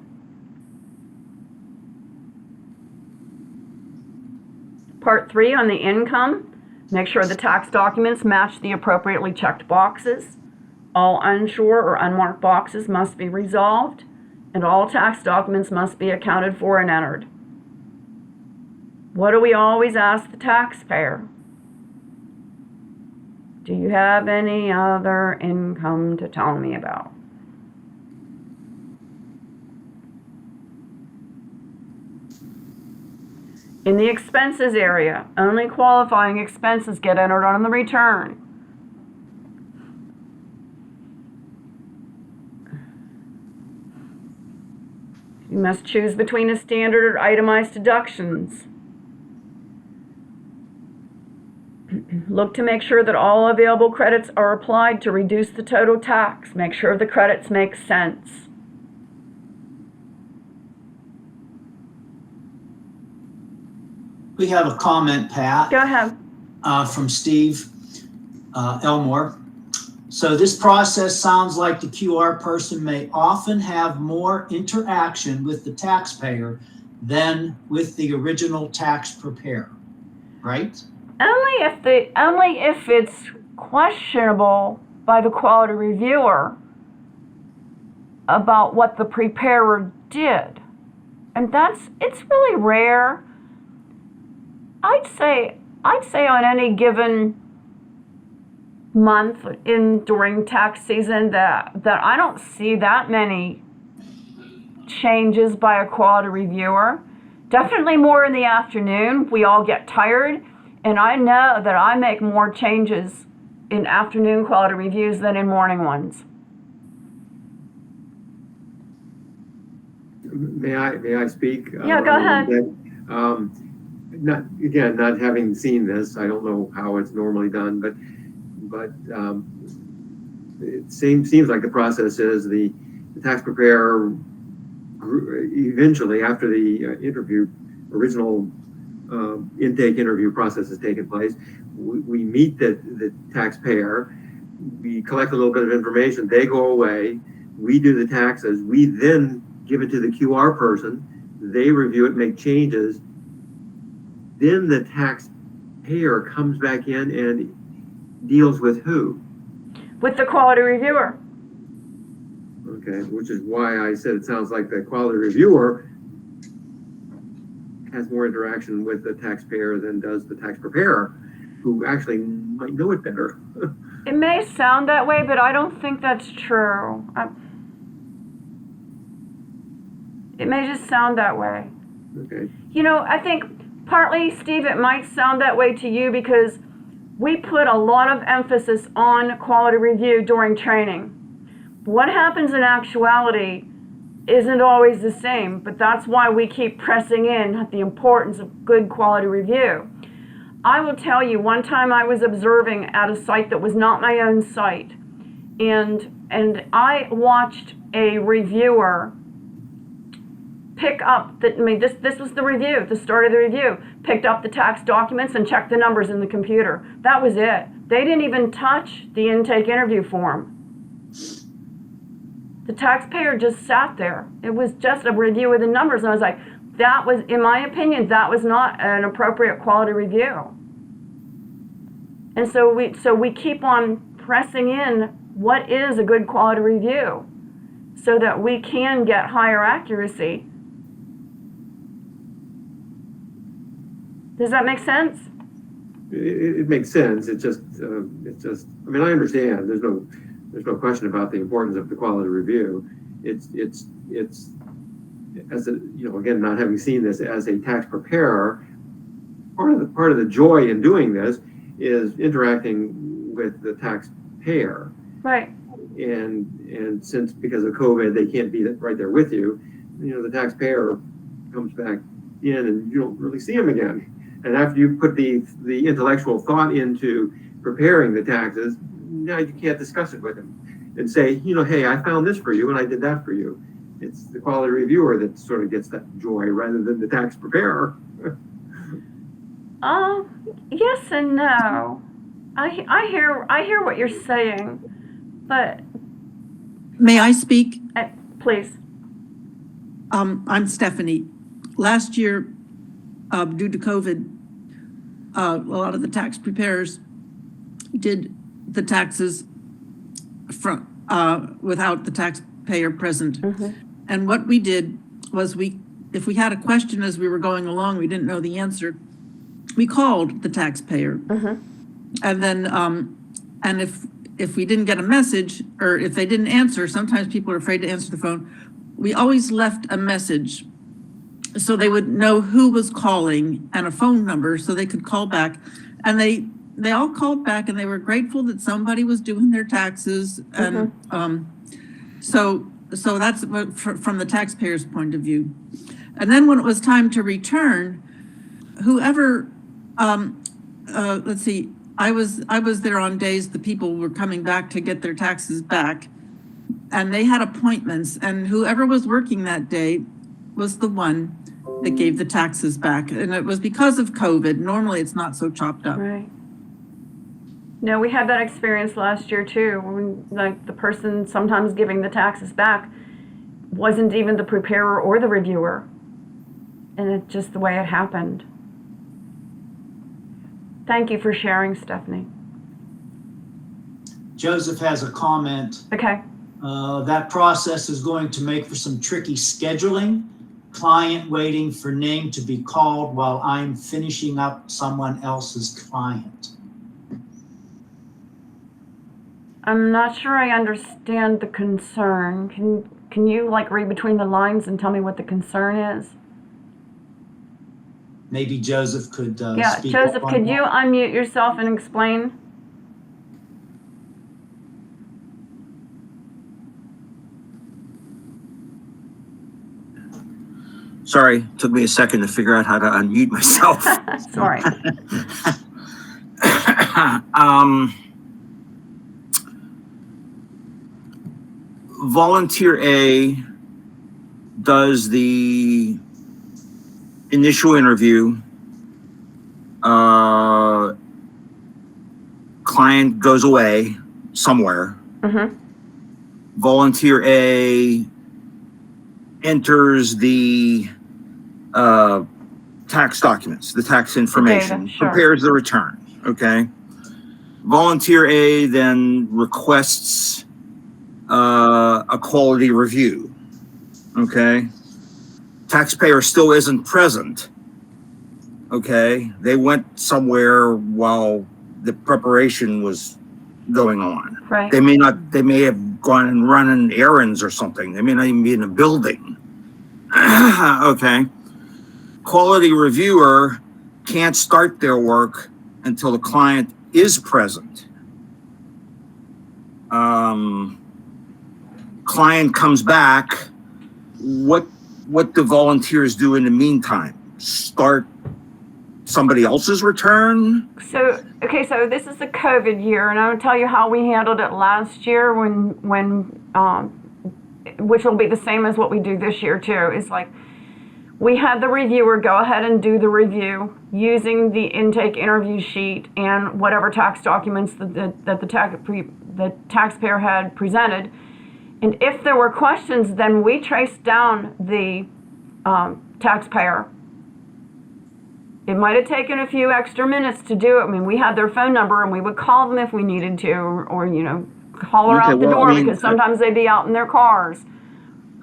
Part 3 on the income. Make sure the tax documents match the appropriately checked boxes. All unsure or unmarked boxes must be resolved. And all tax documents must be accounted for and entered. What do we always ask the taxpayer? Do you have any other income to tell me about? In the expenses area, only qualifying expenses get entered on the return. You must choose between a standard or itemized deductions. Look to make sure that all available credits are applied to reduce the total tax. Make sure the credits make sense. We have a comment, Pat. Go ahead. From Steve Elmore. So this process sounds like the QR person may often have more interaction with the taxpayer than with the original tax preparer, right? Only if it's questionable by the quality reviewer about what the preparer did. And it's really rare. I'd say on any given month during tax season that I don't see that many changes by a quality reviewer. Definitely more in the afternoon. We all get tired, and I know that I make more changes in afternoon quality reviews than in morning ones. May I speak? Yeah, go ahead. not having seen this, I don't know how it's normally done, but it seems like the process is the tax preparer eventually, after the original intake interview process has taken place, we meet the taxpayer, we collect a little bit of information, they go away, we do the taxes, we then give it to the QR person, they review it, make changes, then the taxpayer comes back in and deals with who? With the quality reviewer. Okay, which is why I said it sounds like the quality reviewer has more interaction with the taxpayer than does the tax preparer, who actually might know it better. It may sound that way, but I don't think that's true. It may just sound that way. Okay. You know, I think partly, Steve, it might sound that way to you because we put a lot of emphasis on quality review during training. What happens in actuality isn't always the same, but that's why we keep pressing in at the importance of good quality review. I will tell you, one time I was observing at a site that was not my own site, and I watched a reviewer pick up this was the review, the start of the review, picked up the tax documents and checked the numbers in the computer. That was it. They didn't even touch the intake interview form. The taxpayer just sat there. It was just a review of the numbers, and I was like, that was, in my opinion, that was not an appropriate quality review. And so we keep on pressing in what is a good quality review so that we can get higher accuracy. Does that make sense? It makes sense. It's just. I mean, I understand. There's no question about the importance of the quality review. It's as a, again, not having seen this as a tax preparer, part of the joy in doing this is interacting with the taxpayer. Right. And since because of COVID they can't be right there with you, the taxpayer comes back in and you don't really see him again. And after you put the intellectual thought into preparing the taxes, now you can't discuss it with him and say, hey, I found this for you and I did that for you. It's the quality reviewer that sort of gets that joy rather than the tax preparer. Yes and no. I hear what you're saying, but May I speak? please. I'm Stephanie. Last year, due to COVID, a lot of the tax preparers did the taxes from without the taxpayer present. Mm-hmm. And what we did was if we had a question as we were going along, we didn't know the answer, we called the taxpayer. Mm-hmm. And then, and if we didn't get a message, or if they didn't answer, sometimes people are afraid to answer the phone, we always left a message so they would know who was calling and a phone number so they could call back. And they all called back and they were grateful that somebody was doing their taxes. And so that's from the taxpayer's point of view. And then when it was time to return, whoever, let's see, I was there on days the people were coming back to get their taxes back, and they had appointments, and whoever was working that day was the one that gave the taxes back. And it was because of COVID. Normally it's not so chopped up. Right. No, we had that experience last year too, when the person sometimes giving the taxes back wasn't even the preparer or the reviewer. And it's just the way it happened. Thank you for sharing, Stephanie. Joseph has a comment. Okay. That process is going to make for some tricky scheduling. Client waiting for name to be called while I'm finishing up someone else's client. I'm not sure I understand the concern. Can you read between the lines and tell me what the concern is? Maybe Joseph could Yeah, speak Joseph, up on could that. you unmute yourself and explain? Sorry, took me a second to figure out how to unmute myself. Sorry. Volunteer A does the initial interview. Client goes away somewhere. Mm-hmm. Volunteer A enters the tax documents, the tax information, data, sure. prepares the return. Okay. Volunteer A then requests a quality review. Okay. Taxpayer still isn't present. Okay. They went somewhere while the preparation was going on. Right. They may have gone and run errands or something. They may not even be in a building. Okay. Quality reviewer can't start their work until the client is present. Client comes back. What do volunteers do in the meantime? Start somebody else's return? So this is the COVID year, and I'm gonna tell you how we handled it last year which will be the same as what we do this year too. It's like, we had the reviewer go ahead and do the review using the intake interview sheet and whatever tax documents that the taxpayer had presented. And if there were questions, then we traced down the taxpayer. It might have taken a few extra minutes to do it. I mean, we had their phone number and we would call them if we needed to, or holler out the door, because sometimes they'd be out in their cars.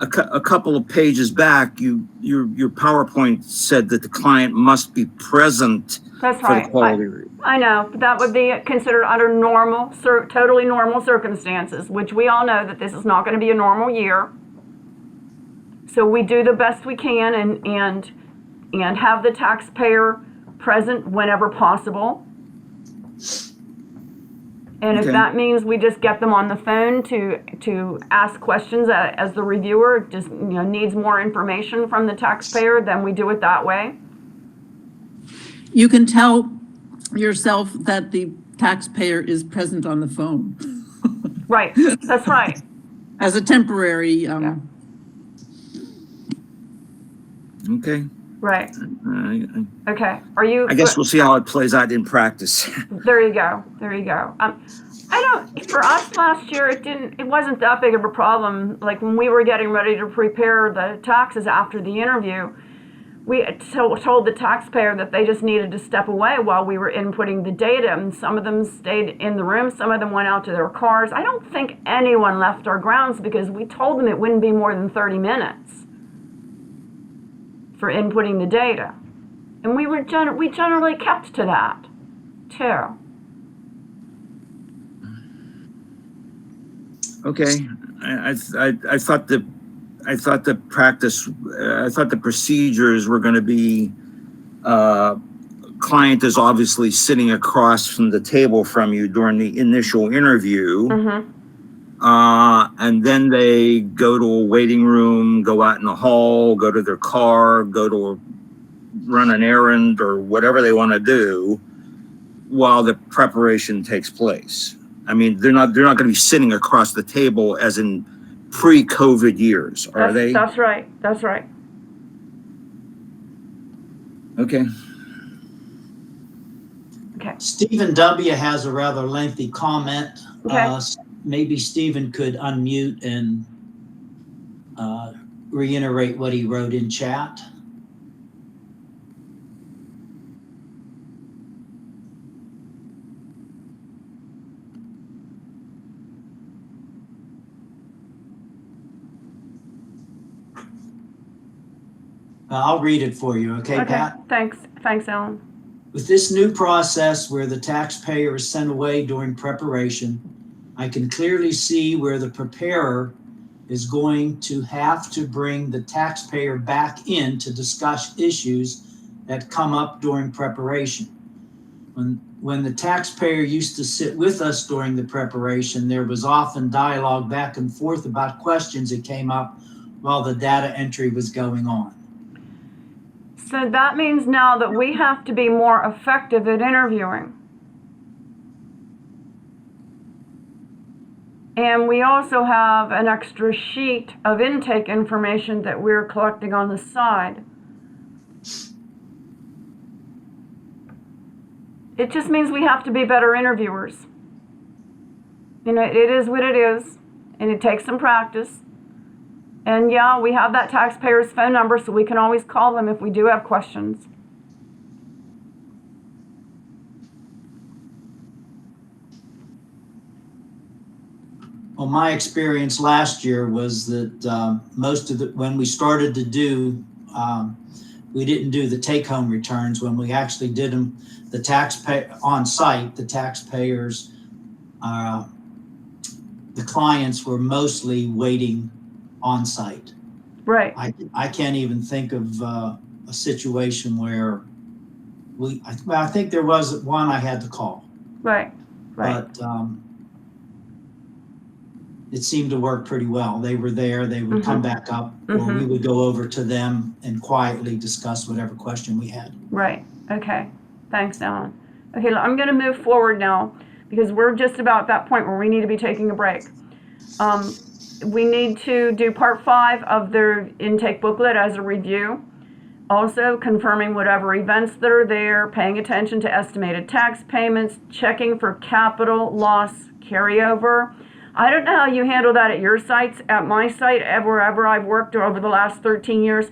A couple of pages back, your PowerPoint said that the client must be present That's for right. the quality review. I know, but that would be considered under totally normal circumstances, which we all know that this is not going to be a normal year. So we do the best we can and have the taxpayer present whenever possible. And if that means we just get them on the phone to ask questions as the reviewer just needs more information from the taxpayer, then we do it that way. You can tell yourself that the taxpayer is present on the phone. Right, that's right. As a temporary, Yeah. Okay. Right. Okay. Are you? I guess we'll see how it plays out in practice. There you go. There you go. For us last year, it wasn't that big of a problem. Like when we were getting ready to prepare the taxes after the interview, we told the taxpayer that they just needed to step away while we were inputting the data. And some of them stayed in the room. Some of them went out to their cars. I don't think anyone left our grounds because we told them it wouldn't be more than 30 minutes for inputting the data. And we generally kept to that too. Okay, I thought the procedures were going to be client is obviously sitting across from the table from you during the initial interview, and then they go to a waiting room, go out in the hall, go to their car, run an errand or whatever they want to do while the preparation takes place. I mean, they're not going to be sitting across the table as in pre-COVID years, are they? That's right. That's right. Okay. Okay. Stephen W. has a rather lengthy comment. Okay. Maybe Stephen could unmute and reiterate what he wrote in chat. I'll read it for you, okay, Pat? Thanks, Alan. With this new process where the taxpayer is sent away during preparation, I can clearly see where the preparer is going to have to bring the taxpayer back in to discuss issues that come up during preparation. When the taxpayer used to sit with us during the preparation, there was often dialogue back and forth about questions that came up while the data entry was going on. So that means now that we have to be more effective at interviewing. And we also have an extra sheet of intake information that we're collecting on the side. It just means we have to be better interviewers. You know, it is what it is, and it takes some practice. And yeah, we have that taxpayer's phone number, so we can always call them if we do have questions. Well, my experience last year was that most of when we started to do, we didn't do the take-home returns. When we actually did them, the taxpayer on site, the taxpayers, the clients were mostly waiting on site. Right. I can't even think of a situation where I think there was one I had to call. Right. But it seemed to work pretty well. They were there, they would come back up, or we would go over to them and quietly discuss whatever question we had. Right. Okay. Thanks, Alan. Okay, I'm going to move forward now because we're just about that point where we need to be taking a break. We need to do part 5 of their intake booklet as a review. Also, confirming whatever events that are there, paying attention to estimated tax payments, checking for capital loss carryover. I don't know how you handle that at your sites. At my site, wherever I've worked over the last 13 years,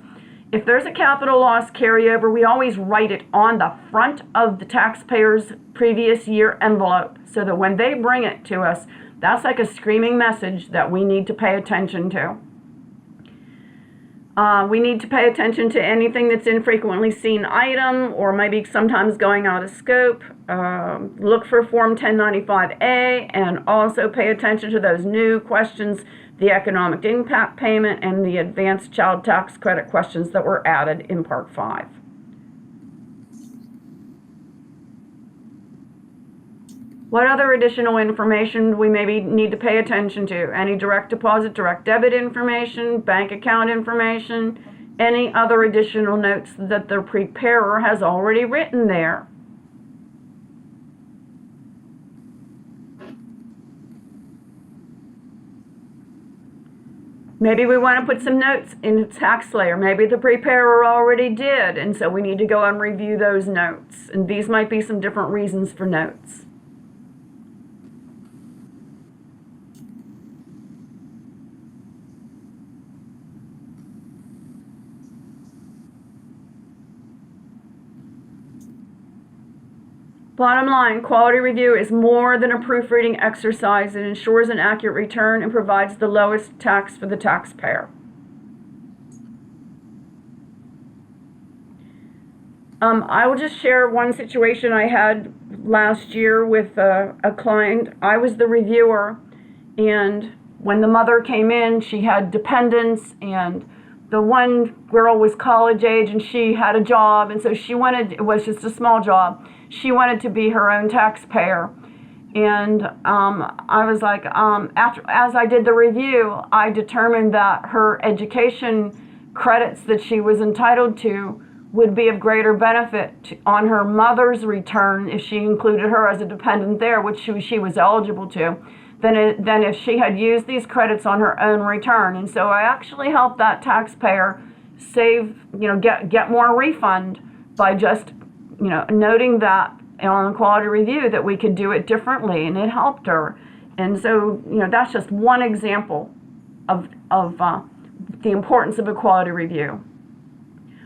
if there's a capital loss carryover, we always write it on the front of the taxpayer's previous year envelope so that when they bring it to us, that's like a screaming message that we need to pay attention to. We need to pay attention to anything that's infrequently seen item or maybe sometimes going out of scope. Look for Form 1095A and also pay attention to those new questions, the economic impact payment and the advanced child tax credit questions that were added in Part 5. What other additional information do we maybe need to pay attention to? Any direct deposit, direct debit information, bank account information, any other additional notes that the preparer has already written there? Maybe we want to put some notes in the tax layer. Maybe the preparer already did, and so we need to go and review those notes. And these might be some different reasons for notes. Bottom line, quality review is more than a proofreading exercise. It ensures an accurate return and provides the lowest tax for the taxpayer. I will just share one situation I had last year with a client. I was the reviewer, and when the mother came in, she had dependents, and the one girl was college age and she had a job, and so she wanted, it was just a small job, she wanted to be her own taxpayer. And I was like, as I did the review, I determined that her education credits that she was entitled to would be of greater benefit on her mother's return if she included her as a dependent there, which she was eligible to, than if she had used these credits on her own return. And so I actually helped that taxpayer save, get more refund by just, noting that on the quality review that we could do it differently, and it helped her. And so, that's just one example of the importance of a quality review.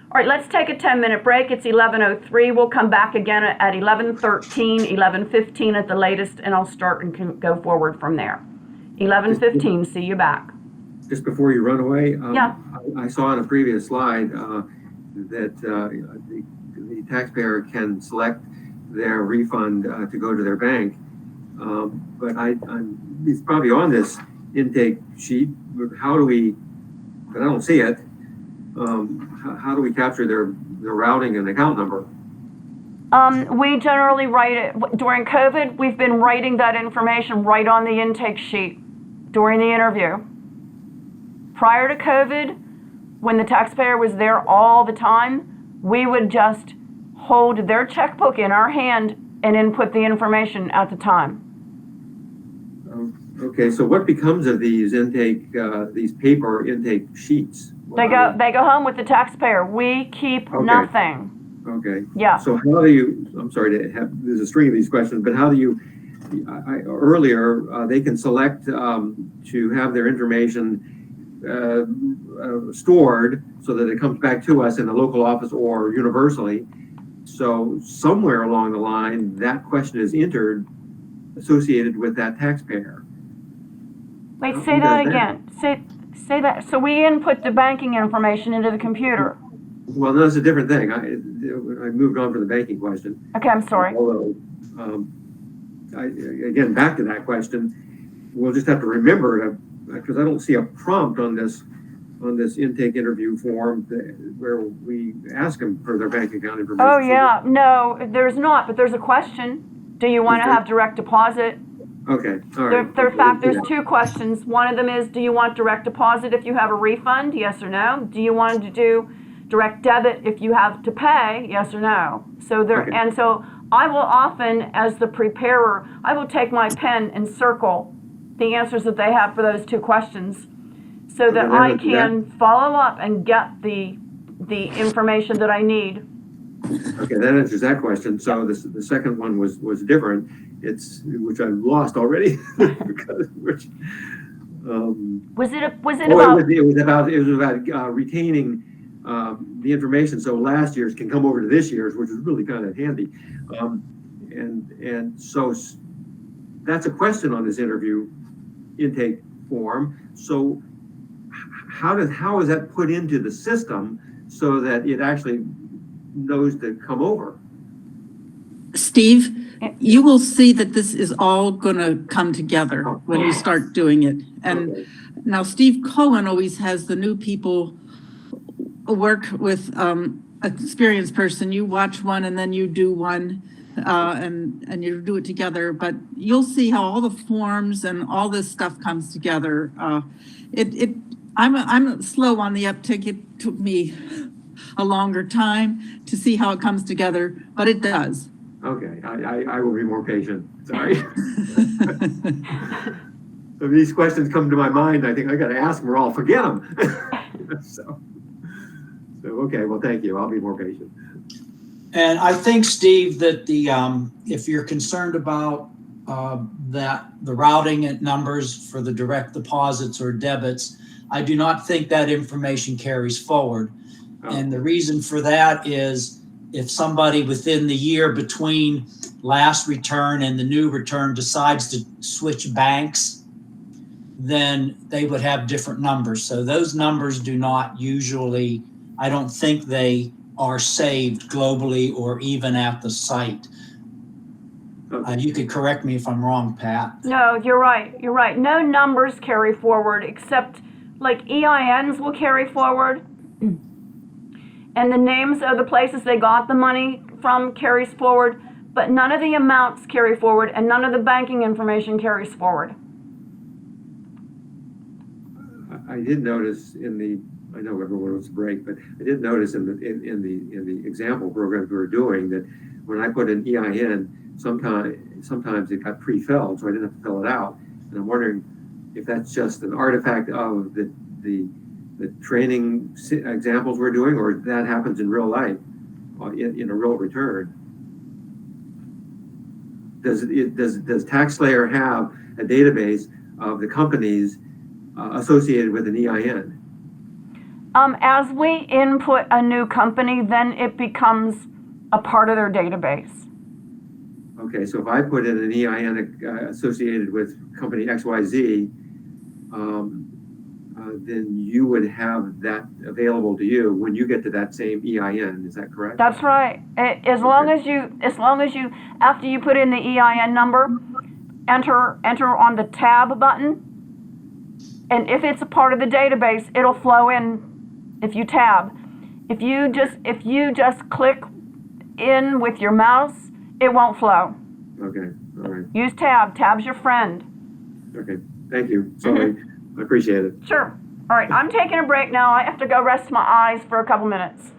All right, let's take a 10-minute break. It's 11:03. We'll come back again at 11:13, 11:15 at the latest, and I'll start and can go forward from there. 11:15, see you back. Just before you run away, Yeah. I saw on a previous slide that the taxpayer can select their refund to go to their bank, but it's probably on this intake sheet. How do we, but I don't see it, how do we capture their routing and account number? We generally write it, during COVID, we've been writing that information right on the intake sheet during the interview. Prior to COVID, when the taxpayer was there all the time, We would just hold their checkbook in our hand and input the information at the time. Okay, so what becomes of these these paper intake sheets? They go home with the taxpayer. We keep Okay. nothing. Okay. Yeah. So how do you, I'm sorry to have, there's a string of these questions, but how do you, earlier, they can select to have their information stored so that it comes back to us in the local office or universally. So somewhere along the line, that question is entered associated with that taxpayer. Wait, Who say does that again. Say that. So we input the banking information into the computer. Well, no, that's a different thing. I moved on for the banking question. Okay, I'm sorry. Although, again, back to that question, we'll just have to remember because I don't see a prompt on this intake interview form where we ask them for their bank account information. Oh yeah, no, there's not, but there's a question. Do you want to have direct deposit? Okay, all right. In fact, there's two questions. One of them is, do you want direct deposit if you have a refund? Yes or no. Do you want to do direct debit if you have to pay? Yes or no. So and so I will often, as the preparer, I will take my pen and circle the answers that they have for those two questions, so that I can follow up and get the information that I need. Okay, that answers that question. So the second one was different. Which I've lost already. It was about retaining the information so last year's can come over to this year's, which is really kind of handy. And so that's a question on this intake form. So how is that put into the system so that it actually knows to come over? Steve, you will see that this is all going to come together when you start doing it. And now Steve Cohen always has the new people work with an experienced person. You watch one and then you do one and you do it together. But you'll see how all the forms and all this stuff comes together. I'm slow on the uptick. It took me a longer time to see how it comes together, but it does. Okay, I will be more patient. Sorry. So these questions come to my mind. I think I got to ask them or I'll forget them. so okay. Well, thank you. I'll be more patient. And I think, Steve, that if you're concerned about the routing at numbers for the direct deposits or debits, I do not think that information carries forward. Oh. And the reason for that is, if somebody within the year between last return and the new return decides to switch banks, then they would have different numbers. So those numbers do not usually, I don't think they are saved globally or even at the site. You could correct me if I'm wrong, Pat. No, you're right. You're right. No numbers carry forward, except like EINs will carry forward. And the names of the places they got the money from carries forward, but none of the amounts carry forward and none of the banking information carries forward. I did notice I know everyone wants a break, but I did notice in the example programs we were doing that when I put an EIN, sometimes it got pre-filled, so I didn't have to fill it out. And I'm wondering if that's just an artifact of the training examples we're doing, or that happens in real life, in a real return. Does TaxSlayer have a database of the companies associated with an EIN? As we input a new company, then it becomes a part of their database. Okay, so if I put in an EIN associated with company XYZ, then you would have that available to you when you get to that same EIN. Is that correct? That's right. As long as you, after you put in the EIN number, enter on the tab button, and if it's a part of the database, it'll flow in if you tab. If you just click in with your mouse, it won't flow. Okay, all right. Use tab. Tab's your friend. Okay, thank you. Sorry, I appreciate it. Sure. All right, I'm taking a break now. I have to go rest my eyes for a couple minutes.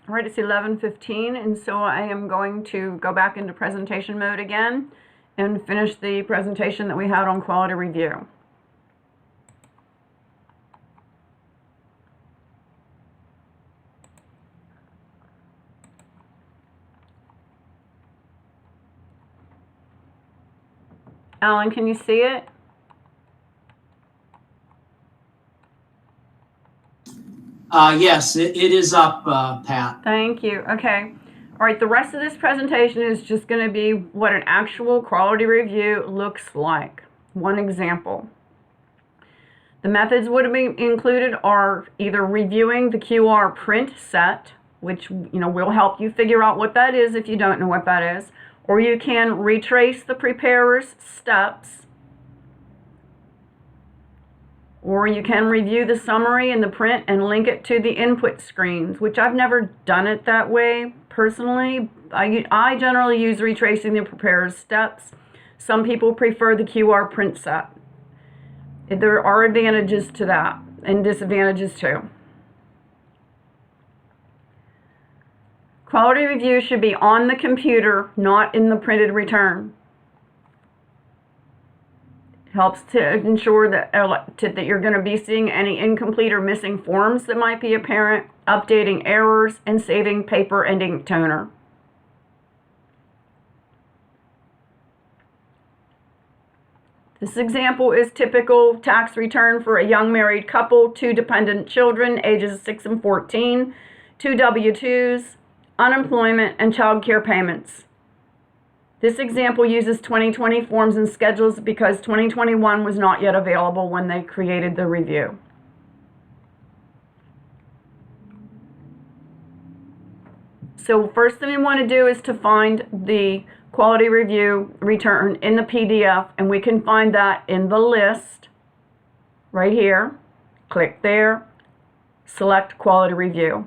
All right, it's 11:15, and so I am going to go back into presentation mode again and finish the presentation that we had on quality review. Alan, can you see it? Yes, it is up, Pat. Thank you. Okay. All right, the rest of this presentation is just going to be what an actual quality review looks like. One example. The methods would be included are either reviewing the QR print set, which will help you figure out what that is if you don't know what that is, or you can retrace the preparer's steps, or you can review the summary in the print and link it to the input screens, which I've never done it that way personally. I generally use retracing the preparer's steps. Some people prefer the QR print set. There are advantages to that and disadvantages too. Quality review should be on the computer, not in the printed return. Helps to ensure that you're going to be seeing any incomplete or missing forms that might be apparent, updating errors, and saving paper and ink toner. This example is typical tax return for a young married couple, 2 dependent children, ages 6 and 14, 2 W-2s, unemployment, and child care payments. This example uses 2020 forms and schedules because 2021 was not yet available when they created the review. So first thing we want to do is to find the quality review return in the PDF, and we can find that in the list right here. Click there, select quality review.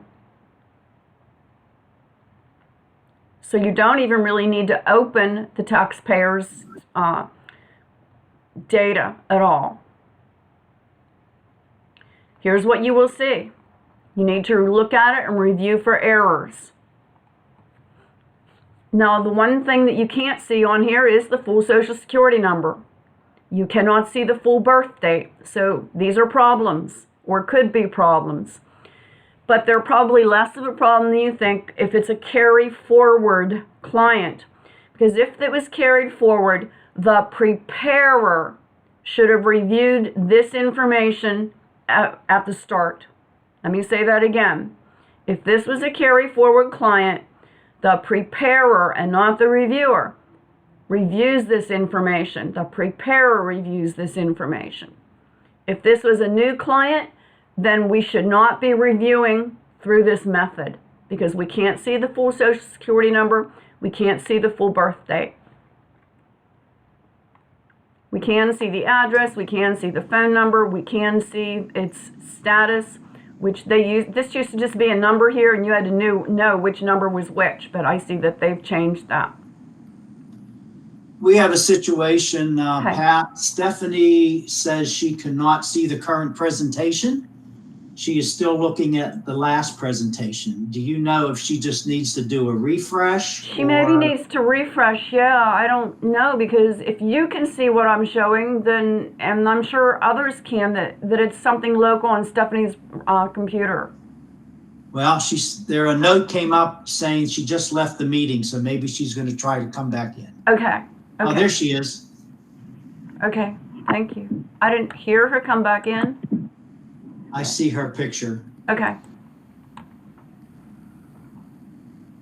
So you don't even really need to open the taxpayer's data at all. Here's what you will see. You need to look at it and review for errors. Now, the one thing that you can't see on here is the full Social Security number. You cannot see the full birth date. So these are problems, or could be problems. But they're probably less of a problem than you think if it's a carry forward client. Because if it was carried forward, the preparer should have reviewed this information at the start. Let me say that again. If this was a carry forward client, the preparer and not the reviewer reviews this information. The preparer reviews this information. If this was a new client, then we should not be reviewing through this method because we can't see the full Social Security number, we can't see the full birth date. We can see the address, we can see the phone number, we can see its status, which they use. This used to just be a number here and you had to know which number was which, but I see that they've changed that. We have a situation, Pat. Stephanie says she cannot see the current presentation. She is still looking at the last presentation. Do you know if she just needs to do a refresh? She maybe needs to refresh, yeah, I don't know, because if you can see what I'm showing, then, and I'm sure others can, that it's something local on Stephanie's computer. Well, a note came up saying she just left the meeting, so maybe she's going to try to come back in. Okay. Oh, there she is. Okay, thank you. I didn't hear her come back in. I see her picture. Okay.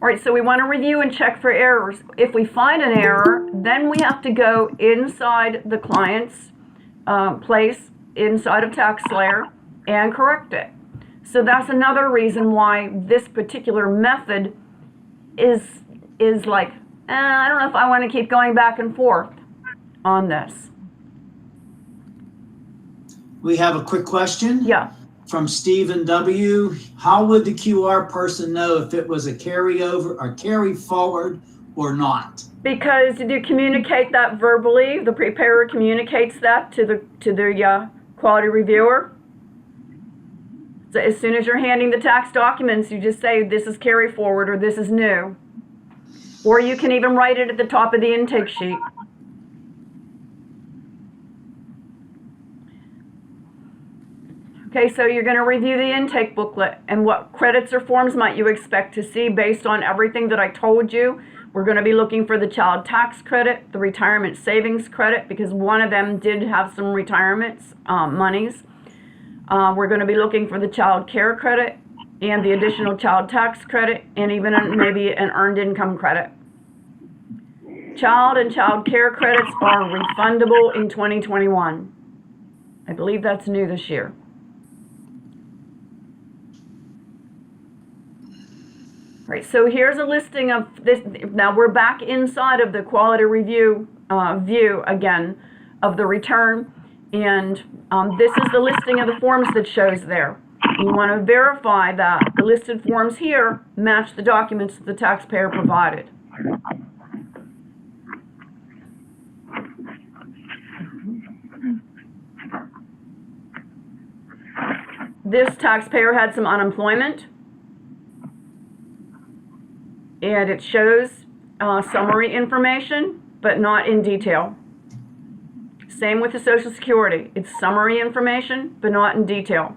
All right, so we want to review and check for errors. If we find an error, then we have to go inside the client's place, inside of TaxSlayer, and correct it. So that's another reason why this particular method is like, I don't know if I want to keep going back and forth on this. We have a quick question. Yeah. From Stephen W. How would the QR person know if it was a carryover or carry forward or not? Because you communicate that verbally. The preparer communicates that to the quality reviewer. So as soon as you're handing the tax documents, you just say, this is carry forward or this is new. Or you can even write it at the top of the intake sheet. Okay, so you're going to review the intake booklet and what credits or forms might you expect to see based on everything that I told you. We're going to be looking for the child tax credit, the retirement savings credit, because one of them did have some retirements monies. We're going to be looking for the child care credit and the additional child tax credit, and even maybe an earned income credit. Child and child care credits are refundable in 2021. I believe that's new this year. Right, so here's a listing of this. Now we're back inside of the quality review view again of the return, and this is the listing of the forms that shows there. You want to verify that the listed forms here match the documents that the taxpayer provided. This taxpayer had some unemployment, and it shows summary information, but not in detail. Same with the Social Security. It's summary information, but not in detail.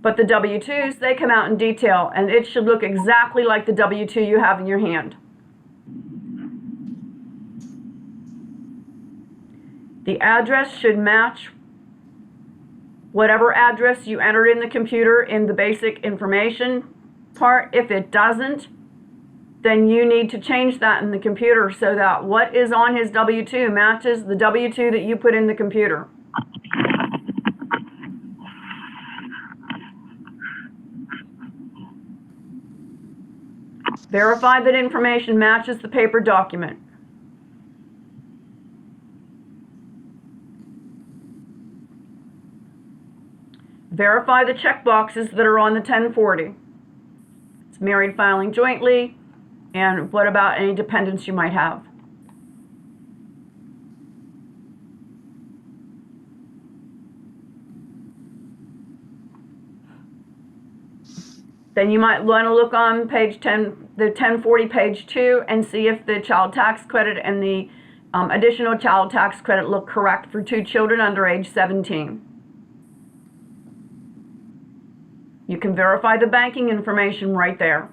But the W-2s, they come out in detail, and it should look exactly like the W-2 you have in your hand. The address should match whatever address you entered in the computer in the basic information part. If it doesn't, then you need to change that in the computer so that what is on his W-2 matches the W-2 that you put in the computer. Verify that information matches the paper document. Verify the checkboxes that are on the 1040. It's married filing jointly, and what about any dependents you might have? Then you might want to look on page 10, the 1040 page 2, and see if the child tax credit and the additional child tax credit look correct for 2 children under age 17. You can verify the banking information right there.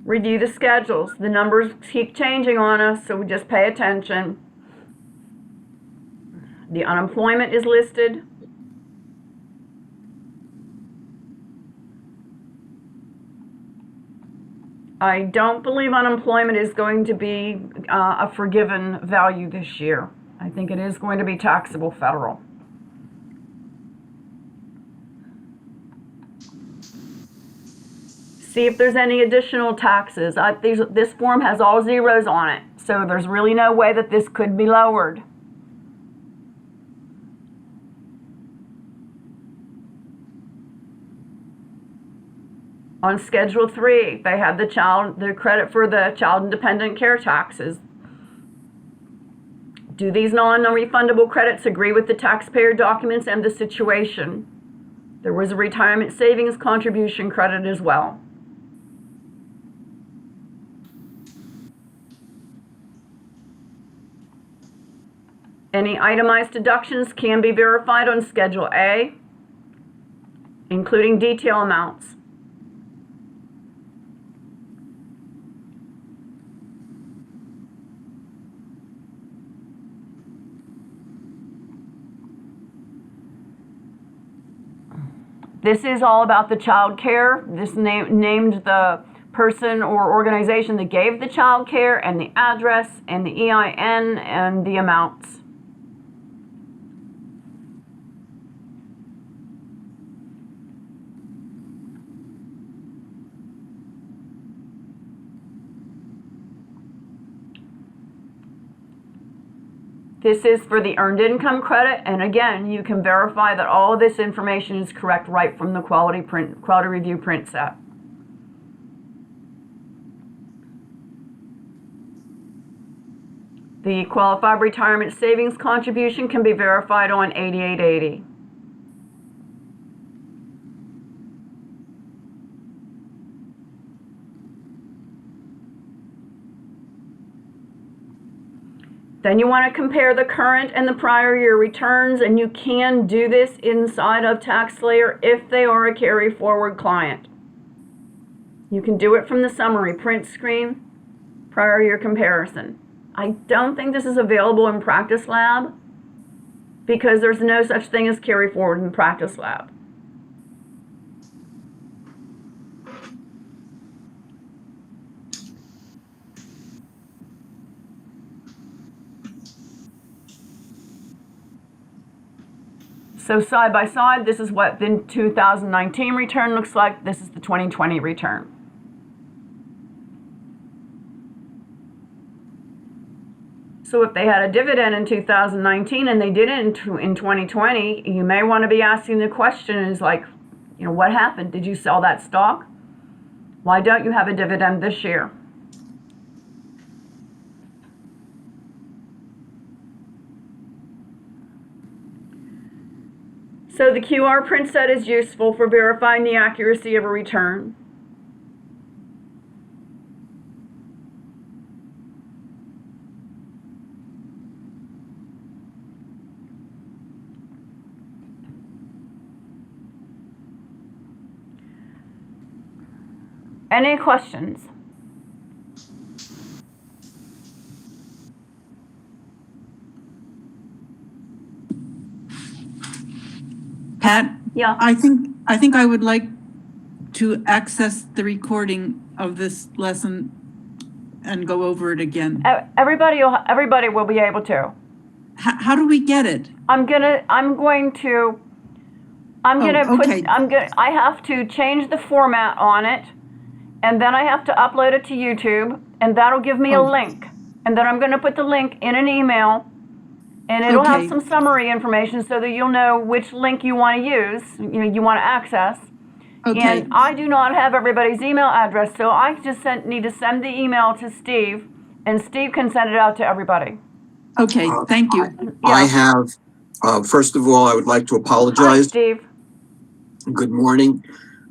Review the schedules. The numbers keep changing on us, so we just pay attention. The unemployment is listed. I don't believe unemployment is going to be a forgiven value this year. I think it is going to be taxable federal. See if there's any additional taxes. This form has all zeros on it, so there's really no way that this could be lowered. On Schedule 3, they have the credit for the child and dependent care taxes. Do these non-refundable credits agree with the taxpayer documents and the situation? There was a retirement savings contribution credit as well. Any itemized deductions can be verified on Schedule A, including detail amounts. This is all about the child care. This named the person or organization that gave the child care and the address and the EIN and the amounts. This is for the earned income credit, and again, you can verify that all of this information is correct right from the quality review print set. The qualified retirement savings contribution can be verified on 8880. Then you want to compare the current and the prior year returns, and you can do this inside of TaxSlayer if they are a carry forward client. You can do it from the summary print screen, prior year comparison. I don't think this is available in Practice Lab because there's no such thing as carry forward in Practice Lab. So side by side, this is what the 2019 return looks like. This is the 2020 return. So if they had a dividend in 2019 and they didn't in 2020, you may want to be asking the question is like, you know, what happened? Did you sell that stock? Why don't you have a dividend this year? So the QR print set is useful for verifying the accuracy of a return. Any questions? Pat, Yeah. I think I would like to access the recording of this lesson and go over it again. Everybody will be able to. How do we get it? I have to change the format on it, and then I have to upload it to YouTube, and that'll give me a link. And then I'm going to put the link in an email, and it'll have some summary information so that you'll know which link you want to use, you want to access. Okay. And I do not have everybody's email address, so I just need to send the email to Steve, and Steve can send it out to everybody. Okay, thank you. I have, first of all, I would like to Hi, apologize. Steve. Good morning.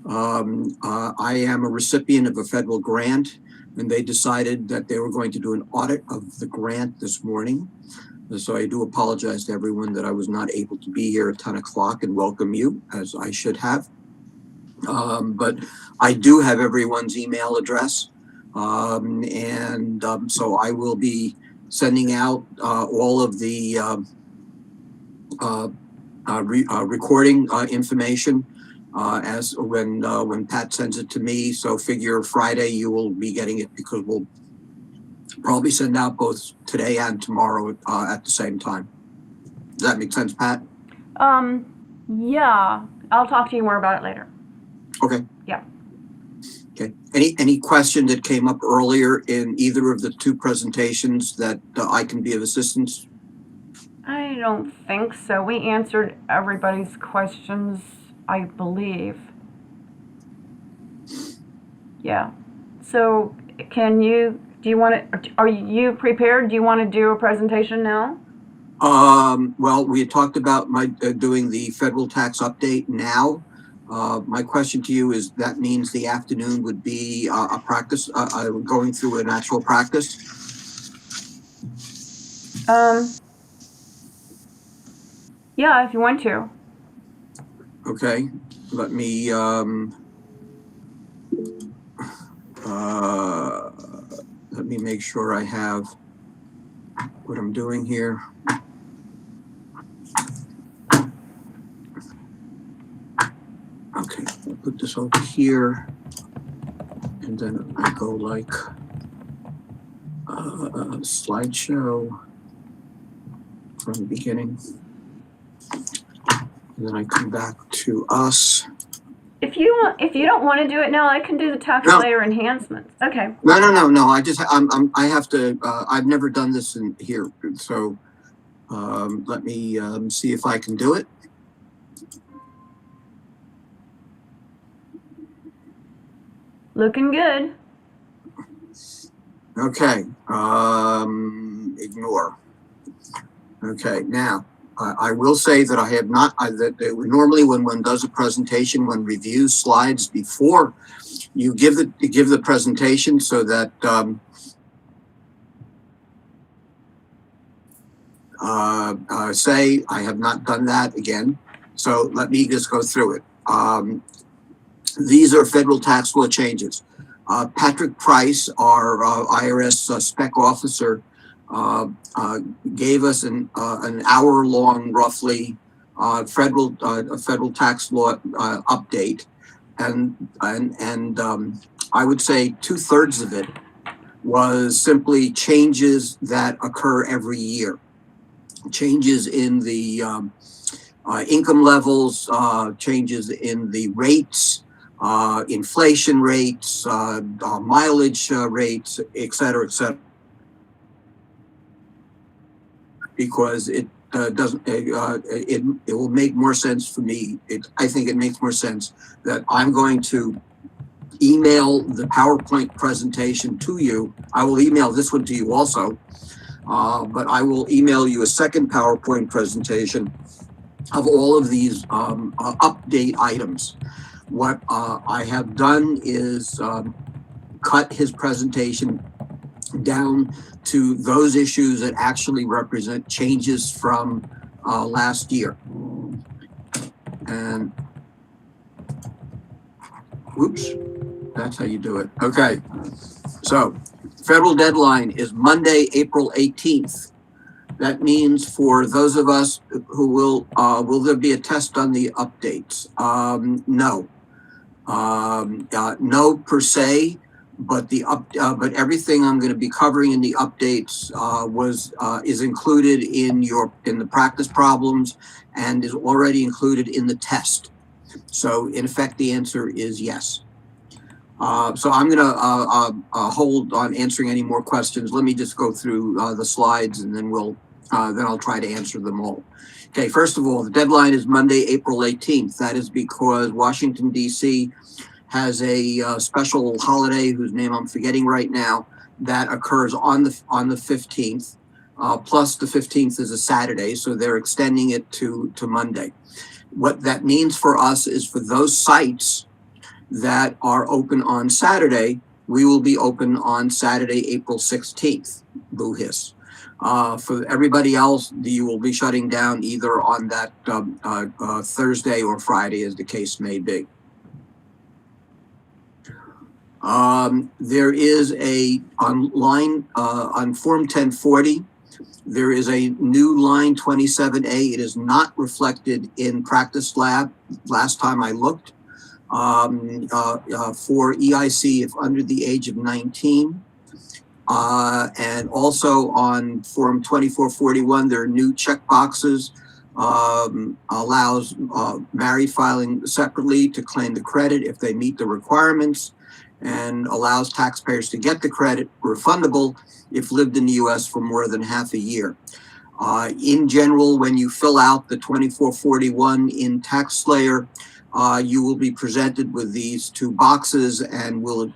I am a recipient of a federal grant, and they decided that they were going to do an audit of the grant this morning. So I do apologize to everyone that I was not able to be here at 10 o'clock and welcome you, as I should have. But I do have everyone's email address. So I will be sending out all of the recording information as when Pat sends it to me. So figure Friday you will be getting it, because we'll probably send out both today and tomorrow at the same time. Does that make sense, Pat? Yeah, I'll talk to you more about it later. Okay. Yeah. Okay. Any question that came up earlier in either of the two presentations that I can be of assistance? I don't think so. We answered everybody's questions, I believe. Yeah. So are you prepared? Do you want to do a presentation now? Well, we had talked about doing the federal tax update now. My question to you is, that means the afternoon would be a practice, going through an actual practice? Yeah, if you want to. Okay, let me make sure I have what I'm doing here. Okay, I'll put this over here, and then I go like slideshow from the beginning, and then I come back to us. If you don't want to do it now, I can do the TaxSlayer enhancements. Okay. No. I have to. I've never done this in here, so Let me see if I can do it. Looking good. Okay, ignore. Okay, now, I will say that I have not, normally when one does a presentation, one reviews slides before you give the presentation so that, say I have not done that again. So let me just go through it. These are federal tax law changes. Patrick Price, our IRS spec officer, gave us an hour-long, roughly, federal tax law update, and I would say 2/3 of it was simply changes that occur every year, changes in the income levels, changes in the rates, inflation rates, mileage rates, et cetera, because it doesn't, it will make more sense for me. I think it makes more sense that I'm going to email the PowerPoint presentation to you. I will email this one to you also, but I will email you a second PowerPoint presentation of all of these update items. What I have done is cut his presentation down to those issues that actually represent changes from last year. And whoops, that's how you do it. Okay, so federal deadline is Monday, April 18th. That means for those of us who will there be a test on the updates? No. No per se, but but everything I'm going to be covering in the updates is included in the practice problems and is already included in the test. So in effect, the answer is yes. So I'm going to hold on answering any more questions. Let me just go through the slides, and then I'll try to answer them all. Okay, first of all, the deadline is Monday, April 18th. That is because Washington, D.C. has a special holiday whose name I'm forgetting right now that occurs on the 15th. Plus the 15th is a Saturday, so they're extending it to Monday. What that means for us is for those sites that are open on Saturday, we will be open on Saturday, April 16th. Boo hiss. For everybody else, you will be shutting down either on that Thursday or Friday, as the case may be. There is on Form 1040, there is a new line 27A. It is not reflected in Practice Lab last time I looked. For EIC, if under the age of 19. And also on Form 2441, there are new check boxes, allows married filing separately to claim the credit if they meet the requirements, and allows taxpayers to get the credit refundable if lived in the U.S. for more than half a year. In general, when you fill out the 2441 in TaxSlayer, you will be presented with these two boxes, and we'll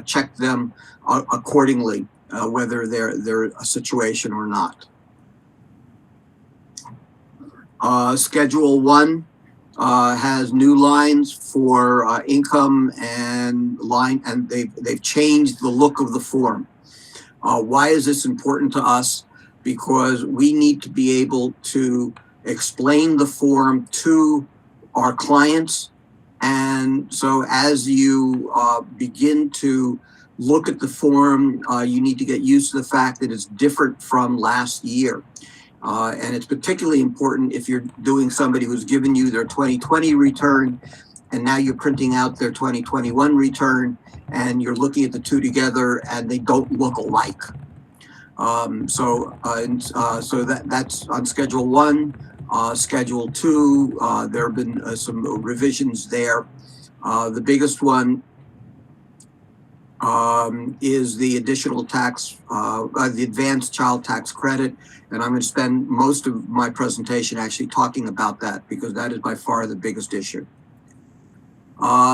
check them accordingly, whether they're a situation or not. Schedule 1 has new lines for income and line, and they've changed the look of the form. Why is this important to us? Because we need to be able to explain the form to our clients. And so as you begin to look at the form, you need to get used to the fact that it's different from last year. And it's particularly important if you're doing somebody who's given you their 2020 return, and now you're printing out their 2021 return, and you're looking at the two together and they don't look alike. So that's on Schedule 1. Schedule 2, there have been some revisions there. The biggest one is the additional tax, the advanced child tax credit. And I'm going to spend most of my presentation actually talking about that because that is by far the biggest issue.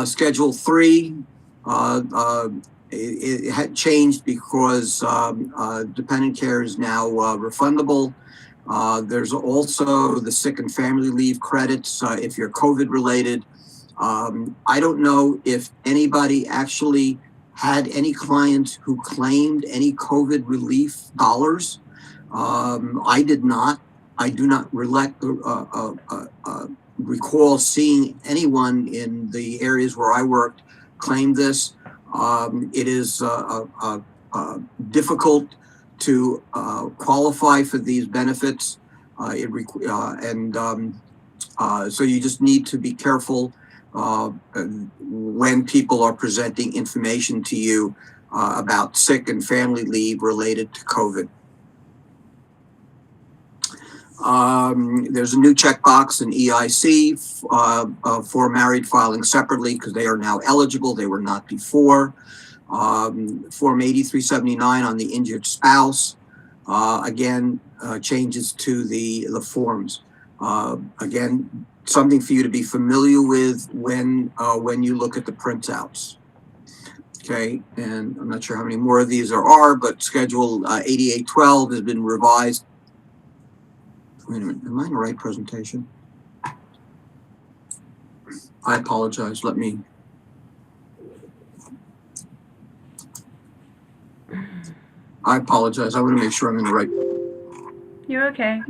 Schedule 3, it had changed because dependent care is now refundable. There's also the sick and family leave credits if you're COVID related. I don't know if anybody actually had any clients who claimed any COVID relief dollars. I did not. I do not recall seeing anyone in the areas where I worked claim this. It is difficult to qualify for these benefits. So you just need to be careful when people are presenting information to you about sick and family leave related to COVID. There's a new checkbox in EIC for married filing separately because they are now eligible. They were not before. Form 8379 on the injured spouse. Again, changes to the forms. Again, something for you to be familiar with when you look at the printouts. Okay, and I'm not sure how many more of these there are, but Schedule 8812 has been revised. Wait a minute, am I in the right presentation? I apologize, let me. I apologize, I want to make sure I'm in the right. You're okay.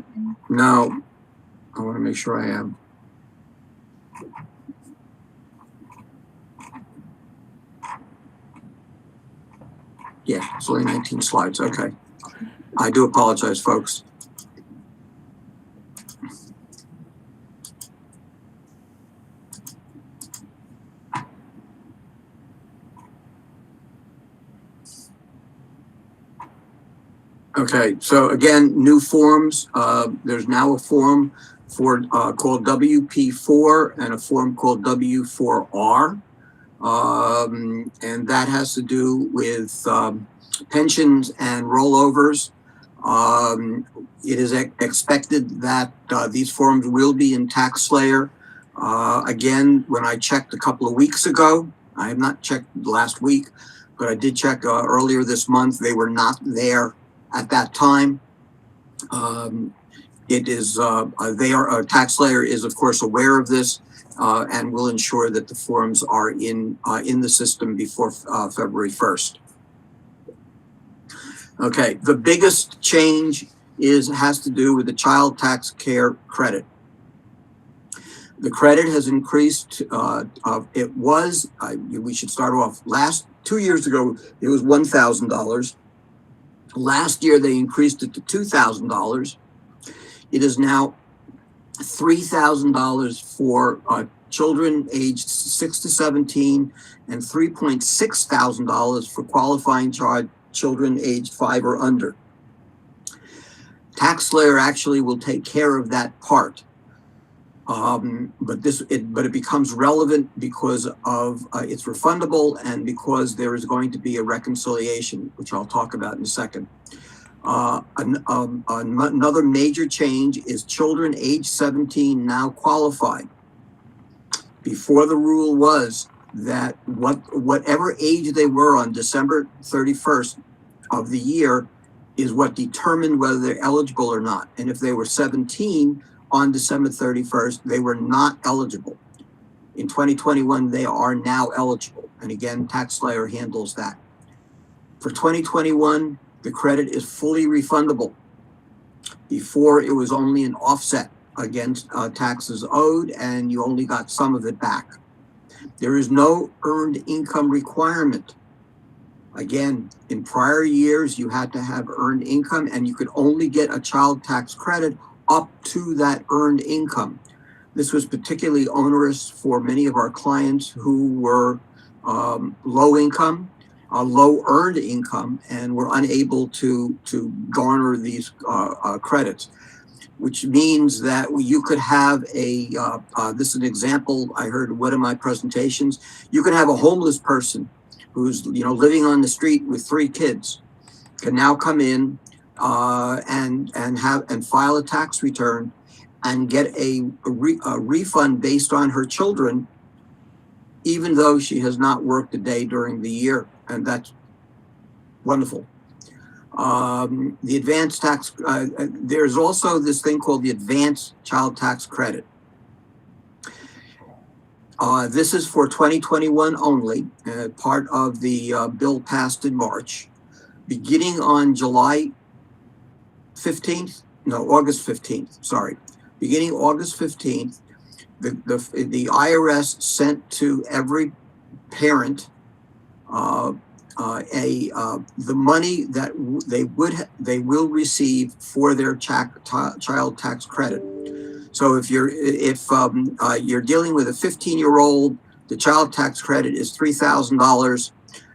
No, I want to make sure I am. Yeah, it's only 19 slides, okay. I do apologize, folks. Okay, so again, new forms. There's now a form for called WP4 and a form called W4R. And that has to do with pensions and rollovers. It is expected that these forms will be in TaxSlayer. Again, when I checked a couple of weeks ago, I have not checked last week, but I did check earlier this month. They were not there at that time. It is, TaxSlayer is of course aware of this and will ensure that the forms are in the system before February 1st. Okay, the biggest change has to do with the child tax care credit. The credit has increased. It was, we should start off, 2 years ago, it was $1,000. Last year, they increased it to $2,000. It is now $3,000 for children aged 6 to 17 and $3,600 for qualifying children aged 5 or under. TaxSlayer actually will take care of that part. But it becomes relevant because of it's refundable and because there is going to be a reconciliation, which I'll talk about in a second. Another major change is children age 17 now qualify. Before, the rule was that whatever age they were on December 31st of the year is what determined whether they're eligible or not. And if they were 17 on December 31st, they were not eligible. In 2021, they are now eligible. And again, TaxSlayer handles that. For 2021, the credit is fully refundable. Before, it was only an offset against taxes owed, and you only got some of it back. There is no earned income requirement. Again, in prior years, you had to have earned income, and you could only get a child tax credit up to that earned income. This was particularly onerous for many of our clients who were low income, low earned income, and were unable to garner these credits, which means that you could have this is an example I heard in one of my presentations. You could have a homeless person who's, living on the street with 3 kids can now come in and file a tax return and get a refund based on her children, even though she has not worked a day during the year. And that's wonderful. The advanced tax, there's also this thing called the advanced child tax credit. This is for 2021 only, part of the bill passed in March. Beginning on August 15th, sorry. Beginning August 15th, the IRS sent to every parent the money that they will receive for their child tax credit. So if you're dealing with a 15-year-old, the child tax credit is $3,000.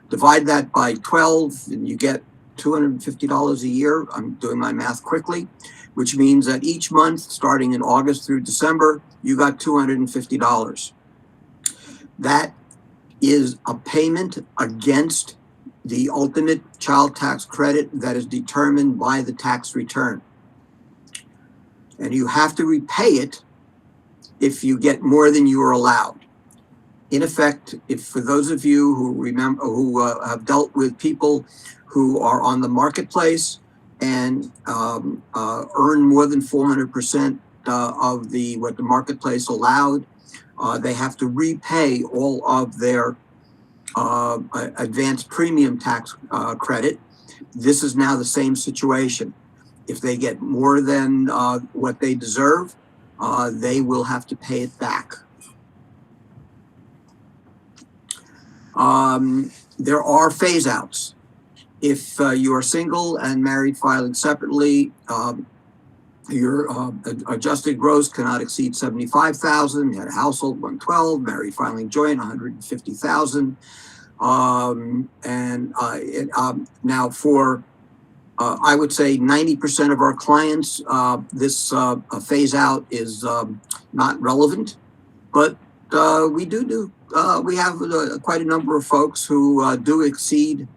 Divide that by 12, and you get $250 a year. I'm doing my math quickly, which means that each month, starting in August through December, you got $250. That is a payment against the ultimate child tax credit that is determined by the tax return. And you have to repay it if you get more than you are allowed. In effect, if for those of you who have dealt with people who are on the marketplace and earn more than 400% of what the marketplace allowed, they have to repay all of their advanced premium tax credit. This is now the same situation. If they get more than what they deserve, they will have to pay it back. There are phase outs. If you are single and married filing separately, your adjusted gross cannot exceed $75,000. You had a household 112, married filing joint 150,000. Now for I would say 90% of our clients, this phase out is not relevant, but we have quite a number of folks who do exceed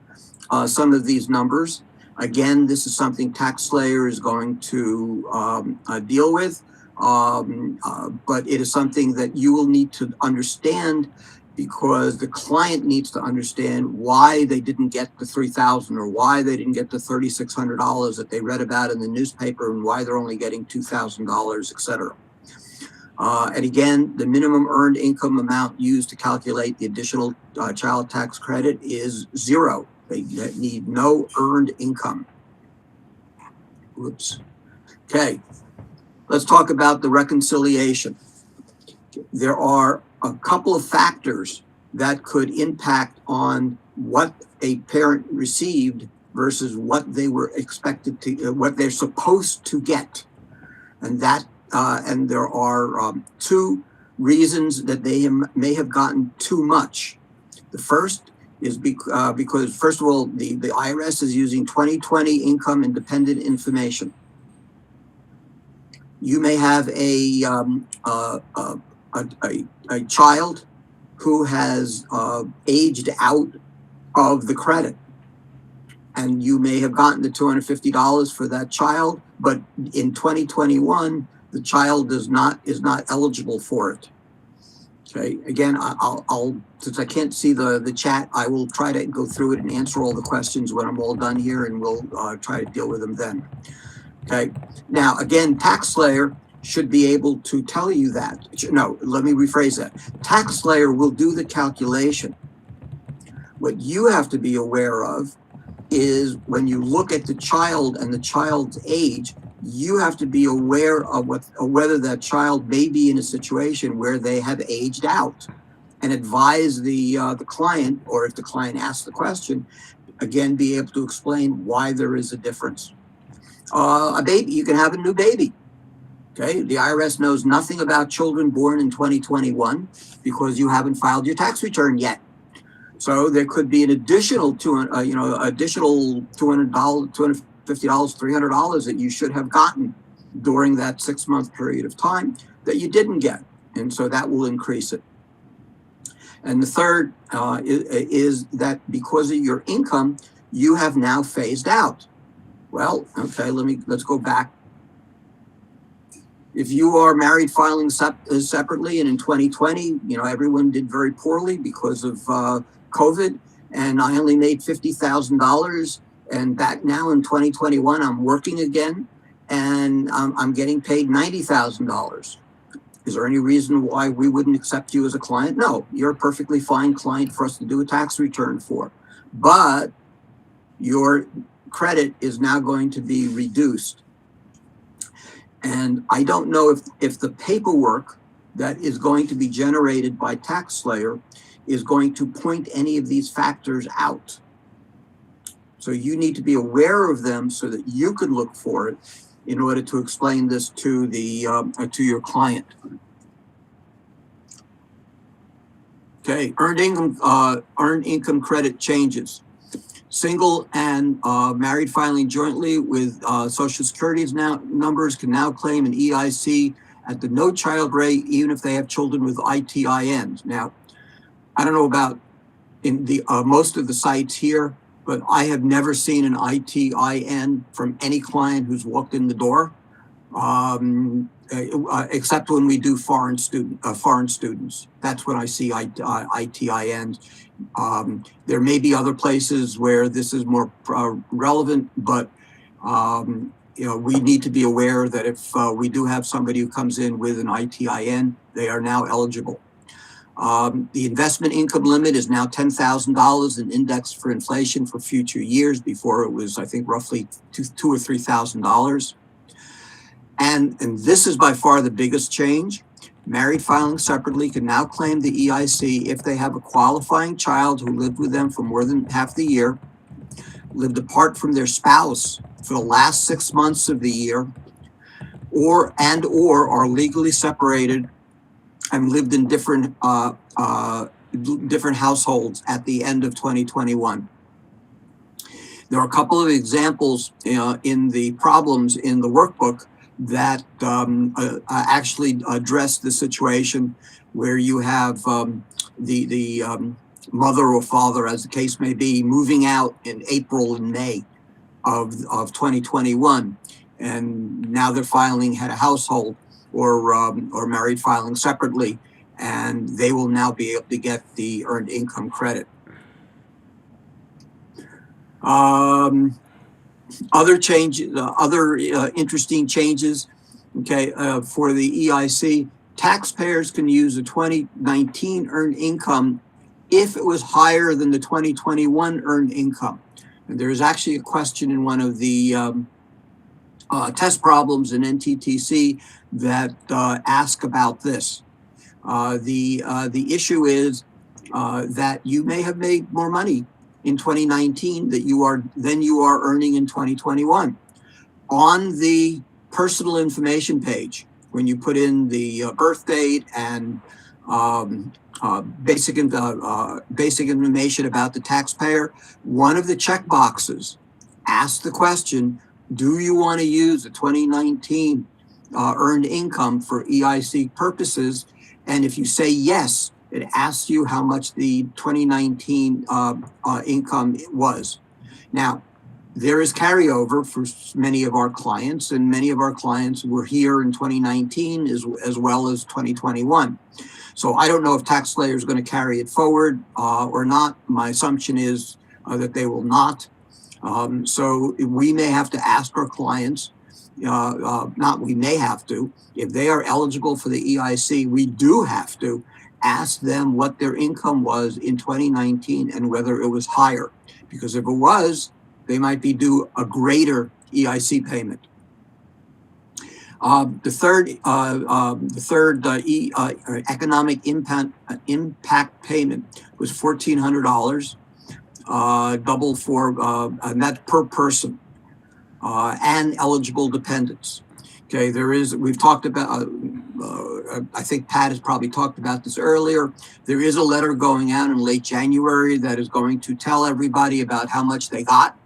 some of these numbers. Again, this is something TaxSlayer is going to deal with, but it is something that you will need to understand, because the client needs to understand why they didn't get the $3,000 or why they didn't get the $3,600 that they read about in the newspaper and why they're only getting $2,000, et cetera. And again, the minimum earned income amount used to calculate the additional child tax credit is 0. They need no earned income. Oops. Okay, let's talk about the reconciliation. There are a couple of factors that could impact on what a parent received versus what they were expected to, what they're supposed to get. And there are 2 reasons that they may have gotten too much. The first is because, first of all, the IRS is using 2020 income independent information. You may have a child who has aged out of the credit, and you may have gotten the $250 for that child, but in 2021 the child is not eligible for it. Okay, again, I'll since I can't see the chat, I will try to go through it and answer all the questions when I'm all done here, and we'll try to deal with them then. Okay, now again, TaxSlayer should be able to tell you that. No, let me rephrase that. TaxSlayer will do the calculation. What you have to be aware of is when you look at the child and the child's age, you have to be aware of whether that child may be in a situation where they have aged out, and advise the client, or if the client asks the question, again, be able to explain why there is a difference. A baby, you can have a new baby. Okay, the IRS knows nothing about children born in 2021 because you haven't filed your tax return yet. So there could be an additional additional $200, $250, $300 that you should have gotten during that 6-month period of time that you didn't get, and so that will increase it. And the third is that because of your income, you have now phased out. Well, okay, let's go back. If you are married filing separately, and in 2020, everyone did very poorly because of COVID, and I only made $50,000, and back now in 2021, I'm working again, and I'm getting paid $90,000. Is there any reason why we wouldn't accept you as a client? No, you're a perfectly fine client for us to do a tax return for, but your credit is now going to be reduced. And I don't know if the paperwork that is going to be generated by TaxSlayer is going to point any of these factors out. So you need to be aware of them so that you can look for it in order to explain this to to your client. Okay, earned income credit changes. Single and married filing jointly with Social Security's numbers can now claim an EIC at the no child rate, even if they have children with ITINs. Now, I don't know about in the most of the sites here, but I have never seen an ITIN from any client who's walked in the door, except when we do foreign students. That's when I see ITINs. There may be other places where this is more relevant, but we need to be aware that if we do have somebody who comes in with an ITIN, they are now eligible. The investment income limit is now $10,000 and indexed for inflation for future years. Before it was, I think, roughly $2,000 or $3,000. And this is by far the biggest change. Married filing separately can now claim the EIC if they have a qualifying child who lived with them for more than half the year, lived apart from their spouse for the last 6 months of the year, or are legally separated and lived in different households at the end of 2021. There are a couple of examples in the problems in the workbook that actually address the situation where you have the mother or father, as the case may be, moving out in April and May of 2021, and now they're filing head of household or married filing separately, and they will now be able to get the earned income credit. Other changes, interesting changes, okay, for the EIC, taxpayers can use the 2019 earned income if it was higher than the 2021 earned income. And there is actually a question in one of the test problems in NTTC that ask about this. The issue is that you may have made more money in 2019 that you are earning in 2021. On the personal information page, when you put in the birth date and basic information about the taxpayer, one of the check boxes asks the question, do you want to use the 2019 earned income for EIC purposes? And if you say yes, it asks you how much the 2019 income was. Now, there is carryover for many of our clients, and many of our clients were here in 2019 as well as 2021. So I don't know if TaxSlayer is going to carry it forward or not. My assumption is that they will not. So we may have to ask our clients, we may have to, if they are eligible for the EIC, we do have to ask them what their income was in 2019 and whether it was higher. Because if it was, they might be due a greater EIC payment. The third economic impact payment was $1,400, double for, and that's per person, and eligible dependents. Okay, we've talked about, I think Pat has probably talked about this earlier. There is a letter going out in late January that is going to tell everybody about how much they got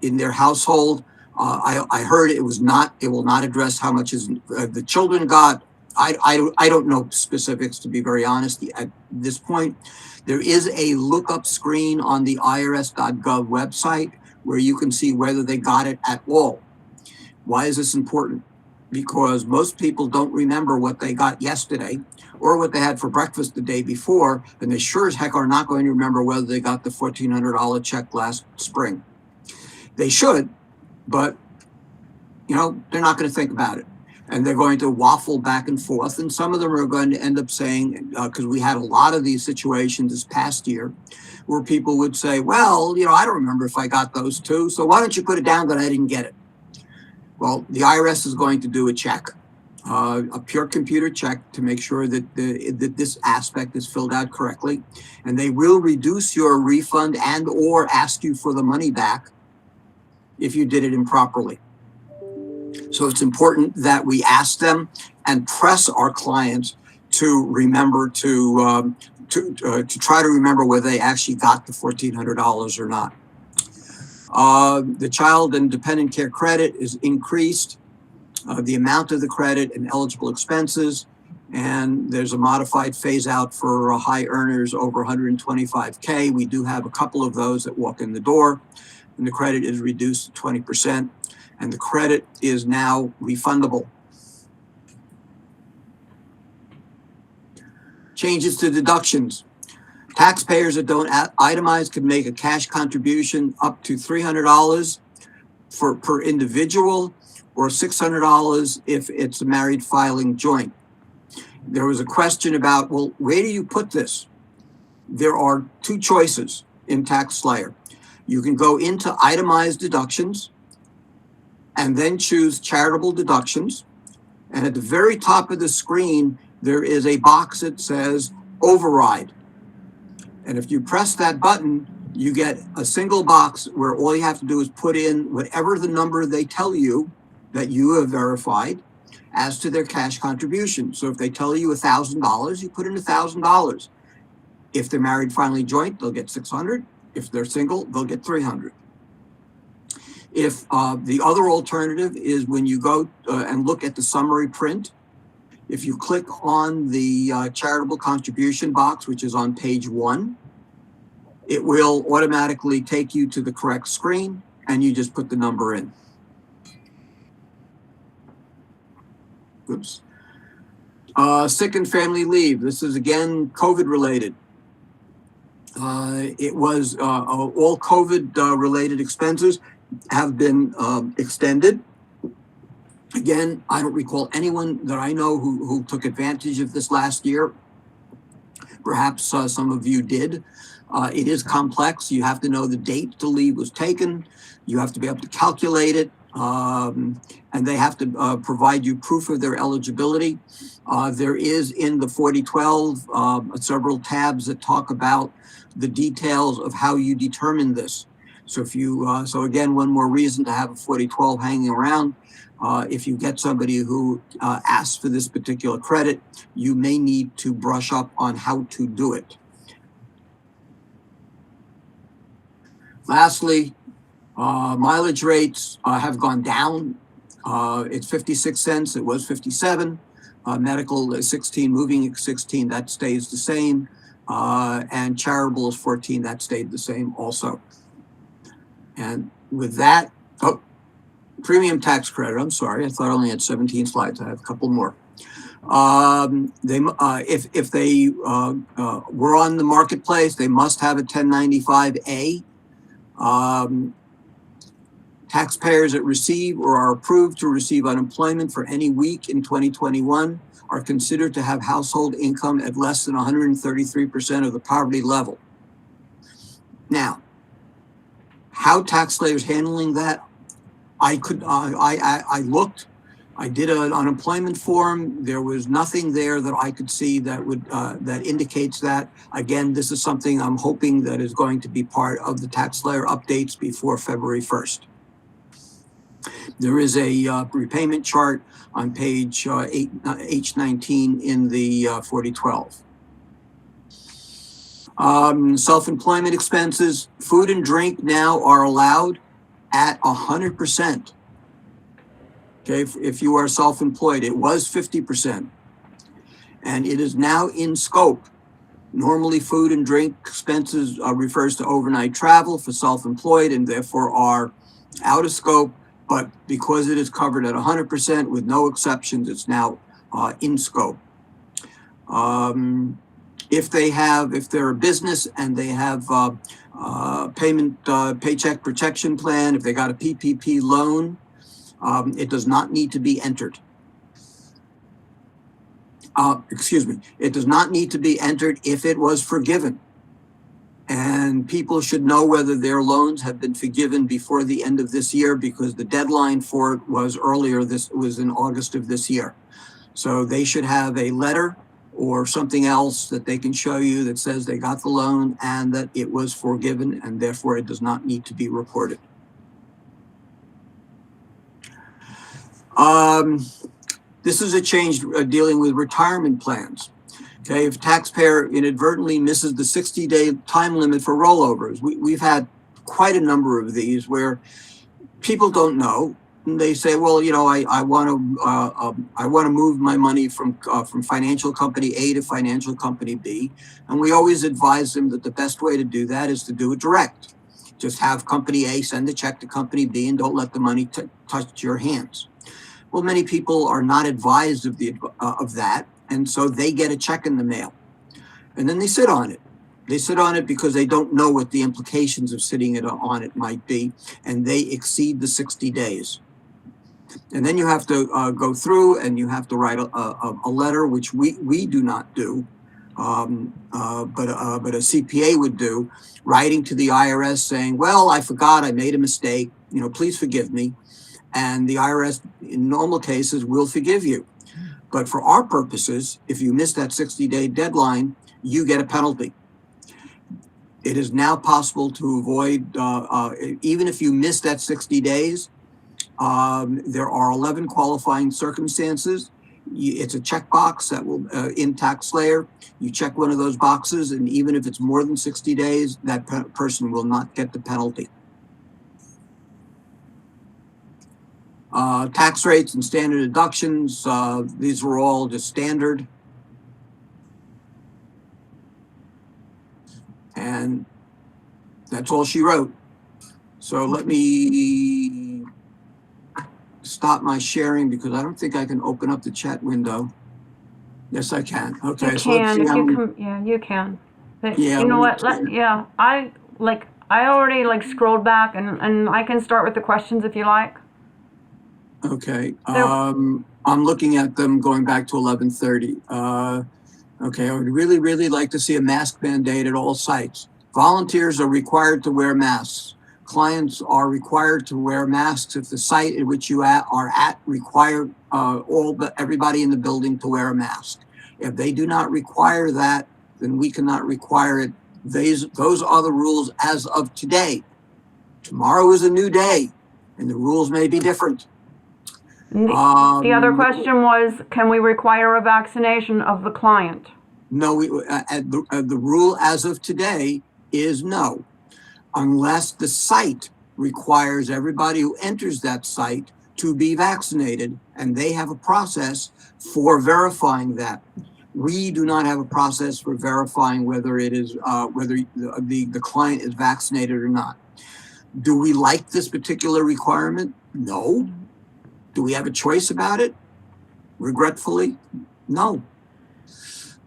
in their household. I heard it will not address how much the children got I don't know specifics, to be very honest at this point. There is a lookup screen on the irs.gov website where you can see whether they got it at all. Why is this important? Because most people don't remember what they got yesterday or what they had for breakfast the day before, and they sure as heck are not going to remember whether they got the $1,400 check last spring. They should, but they're not going to think about it. And they're going to waffle back and forth. And some of them are going to end up saying, because we had a lot of these situations this past year, where people would say, well, I don't remember if I got those two, so why don't you put it down that I didn't get it? Well, the IRS is going to do a check, a pure computer check to make sure that that this aspect is filled out correctly. And they will reduce your refund and or ask you for the money back if you did it improperly. So it's important that we ask them and press our clients to remember to try to remember whether they actually got the $1,400 or not. The child and dependent care credit is increased, the amount of the credit and eligible expenses, and there's a modified phase out for high earners over 125K. We do have a couple of those that walk in the door, and the credit is reduced to 20%. And the credit is now refundable. Changes to deductions. Taxpayers that don't itemize can make a cash contribution up to $300 per individual, or $600 if it's a married filing joint. There was a question about, well, where do you put this? There are two choices in TaxSlayer. You can go into itemized deductions and then choose charitable deductions. And at the very top of the screen, there is a box that says override. And if you press that button, you get a single box where all you have to do is put in whatever the number they tell you that you have verified as to their cash contribution. So if they tell you $1,000, you put in $1,000. If they're married filing joint, they'll get $600. If they're single, they'll get $300. If the other alternative is when you go and look at the summary print, if you click on the charitable contribution box, which is on page 1, it will automatically take you to the correct screen and you just put the number in. Oops. Sick and family leave. This is again COVID related. It was all COVID related expenses have been extended. Again, I don't recall anyone that I know who took advantage of this last year. Perhaps some of you did. It is complex. You have to know the date the leave was taken. You have to be able to calculate it. And they have to provide you proof of their eligibility. There is in the 4012 several tabs that talk about the details of how you determine this. So if you, so again, one more reason to have a 4012 hanging around. If you get somebody who asks for this particular credit, you may need to brush up on how to do it. Lastly, mileage rates have gone down. It's 56 cents. It was 57. Medical is 16, moving is 16. That stays the same. And charitable is 14. That stayed the same also. And with that, oh, premium tax credit. I'm sorry. I thought I only had 17 slides. I have a couple more. If they were on the marketplace, they must have a 1095A. Taxpayers that receive or are approved to receive unemployment for any week in 2021 are considered to have household income at less than 133% of the poverty level. Now, how TaxSlayer is handling that? I looked. I did an unemployment form. There was nothing there that I could see that would that indicates that. Again, this is something I'm hoping that is going to be part of the TaxSlayer updates before February 1st. There is a repayment chart on page H19 in the 4012. Self-employment expenses, food and drink now are allowed at 100%. Okay, if you are self-employed, it was 50%. and it is now in scope. Normally, food and drink expenses refers to overnight travel for self-employed and therefore are out of scope. But because it is covered at 100% with no exceptions, it's now in scope. If they're a business and they have paycheck protection plan, if they got a PPP loan, it does not need to be entered. It does not need to be entered if it was forgiven. And people should know whether their loans have been forgiven before the end of this year, because the deadline for it was was in August of this year. So they should have a letter or something else that they can show you that says they got the loan and that it was forgiven, and therefore it does not need to be reported. This is a change dealing with retirement plans. Okay, if taxpayer inadvertently misses the 60-day time limit for rollovers, we've had quite a number of these where people don't know. And they say, well, you know, I want to move my money from financial company A to financial company B, and we always advise them that the best way to do that is to do it direct. Just have company A send the check to company B and don't let the money touch your hands. Well, many people are not advised of that, and so they get a check in the mail, and then they sit on it. They sit on it because they don't know what the implications of sitting on it might be, and they exceed the 60 days. And then you have to go through and you have to write a letter, which we do not do, but a CPA would do, writing to the IRS saying, well, I forgot, I made a mistake, you know, please forgive me. And the IRS, in normal cases, will forgive you. But for our purposes, if you miss that 60-day deadline, you get a penalty. It is now possible to avoid, even if you miss that 60 days, there are 11 qualifying circumstances. It's a checkbox that will, in TaxSlayer, you check one of those boxes, and even if it's more than 60 days, that person will not get the penalty. Tax rates and standard deductions, these were all just standard. And that's all she wrote. So let me stop my sharing because I don't think I can open up the chat window. Yes, I can. Okay, You so let's can, see if how you many. can, yeah, you can. But Yeah, you know let's what, see. I already scrolled back and I can start with the questions if you like. Okay, I'm looking at them going back to 11:30. Okay, I would really, really like to see a mask mandate at all sites. Volunteers are required to wear masks. Clients are required to wear masks if the site at which you are at require everybody in the building to wear a mask. If they do not require that, then we cannot require it. Those are the rules as of today. Tomorrow is a new day, and the rules may be different. The other question was, can we require a vaccination of the client? No, the rule as of today is no, unless the site requires everybody who enters that site to be vaccinated, and they have a process for verifying that. We do not have a process for verifying whether it is whether the client is vaccinated or not. Do we like this particular requirement? No. Do we have a choice about it? Regretfully, no.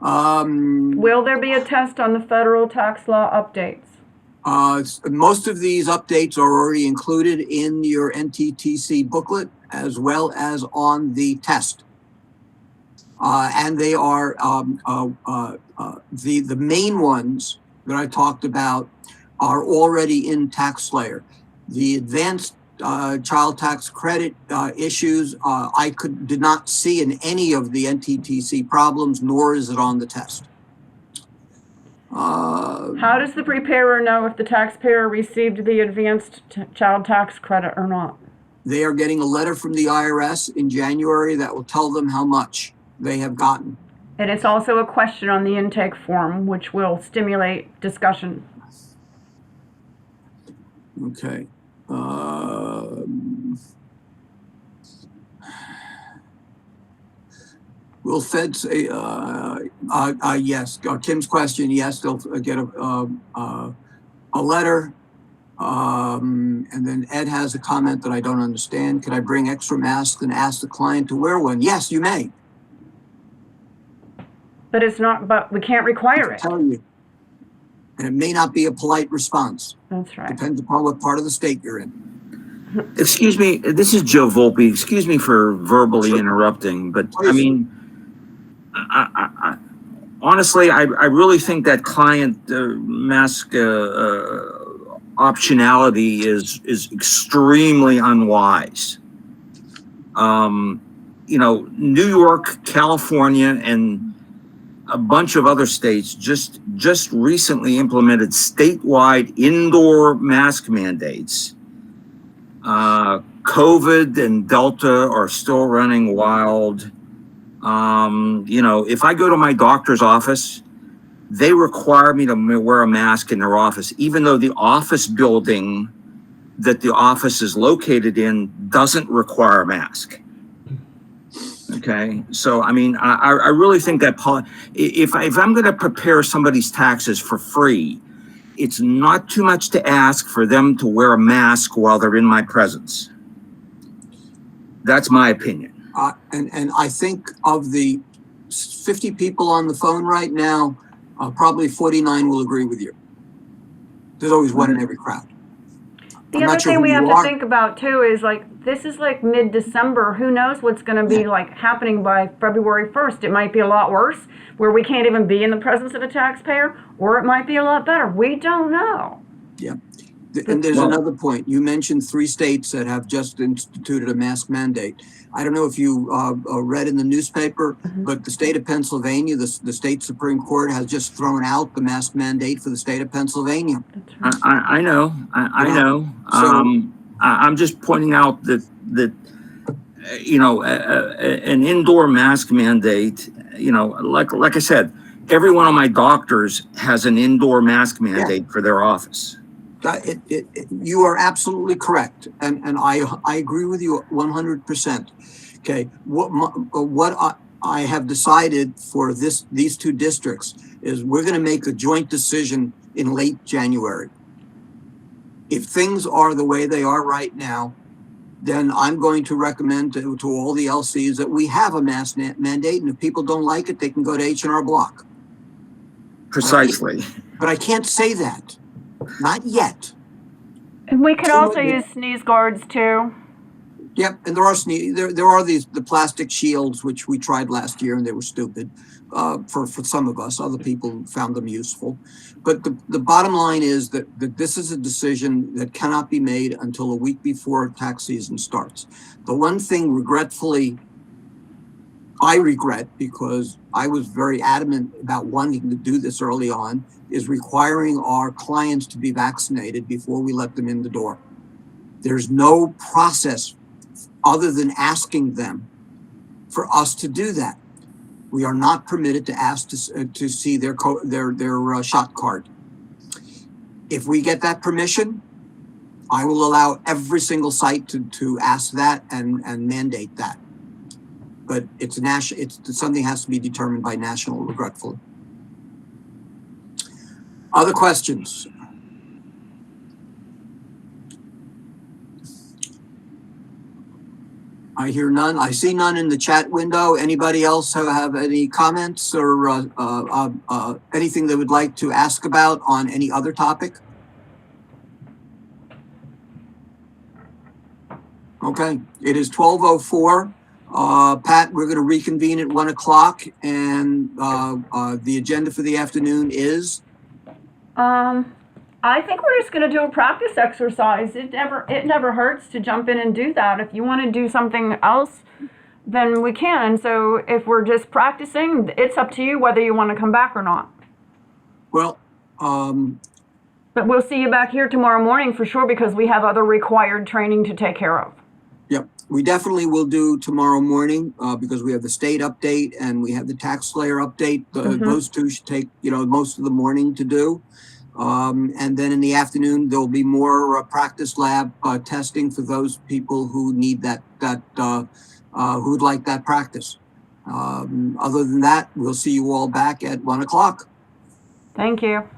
Will there be a test on the federal tax law updates? Most of these updates are already included in your NTTC booklet, as well as on the test. And they are the main ones that I talked about are already in TaxSlayer. The advanced child tax credit issues, I did not see in any of the NTTC problems, nor is it on the test. How does the preparer know if the taxpayer received the advanced child tax credit or not? They are getting a letter from the IRS in January that will tell them how much they have gotten. And it's also a question on the intake form, which will stimulate discussion. Okay. Will Fed say, Yes, Kim's question, yes, they'll get a letter. And then Ed has a comment that I don't understand. Could I bring extra masks and ask the client to wear one? Yes, you may. But it's not, but we can't require it. Tell you. And it may not be a polite response. That's right. Depends upon what part of the state you're in. Excuse me, this is Joe Volpe. Excuse me for verbally interrupting, but I mean, honestly, I really think that client mask optionality is extremely unwise. New York, California, and a bunch of other states just recently implemented statewide indoor mask mandates. COVID and Delta are still running wild. If I go to my doctor's office, they require me to wear a mask in their office, even though the office building that the office is located in doesn't require a mask. Okay, so I mean, I really think that if I'm going to prepare somebody's taxes for free, it's not too much to ask for them to wear a mask while they're in my presence. That's my opinion. And I think of the 50 people on the phone right now, probably 49 will agree with you. There's always one in every crowd. The other thing we have to think about too is this is mid-December. Who knows what's going to be happening by February 1st? It might be a lot worse where we can't even be in the presence of a taxpayer, or it might be a lot better. We don't know. Yeah. And there's another point. You mentioned 3 states that have just instituted a mask mandate. I don't know if you read in the newspaper, but the state of Pennsylvania, the state Supreme Court has just thrown out the mask mandate for the state of Pennsylvania. That's right. I know. I know. I'm just pointing out that an indoor mask mandate, like I said, every one of my doctors has an indoor mask mandate for their office. You are absolutely correct, and I agree with you 100%. Okay, what I have decided for these 2 districts is we're going to make a joint decision in late January. If things are the way they are right now, then I'm going to recommend to all the LCs that we have a mask mandate, and if people don't like it, they can go to H&R Block. Precisely. But I can't say that. Not yet. And we could also use sneeze guards too. Yep, and there are the plastic shields which we tried last year and they were stupid for some of us. Other people found them useful. But the bottom line is that this is a decision that cannot be made until a week before tax season starts. The one thing regretfully I regret, because I was very adamant about wanting to do this early on, is requiring our clients to be vaccinated before we let them in the door. There's no process other than asking them for us to do that. We are not permitted to ask to see their shot card. If we get that permission, I will allow every single site to ask that and mandate that. But it's something has to be determined by national, regretfully. Other questions? I hear none. I see none in the chat window. Anybody else have any comments or anything they would like to ask about on any other topic? Okay, it is 12:04. Pat, we're going to reconvene at 1 o'clock, and the agenda for the afternoon is? I think we're just going to do a practice exercise. It never hurts to jump in and do that. If you want to do something else, then we can. So if we're just practicing, it's up to you whether you want to come back or not. Well, but we'll see you back here tomorrow morning for sure, because we have other required training to take care of. Yep, we definitely will do tomorrow morning because we have the state update and we have the tax layer update. Those 2 should take most of the morning to do. And then in the afternoon, there'll be more practice lab testing for those people who need that who'd like that practice. Other than that, we'll see you all back at 1 o'clock. Thank you.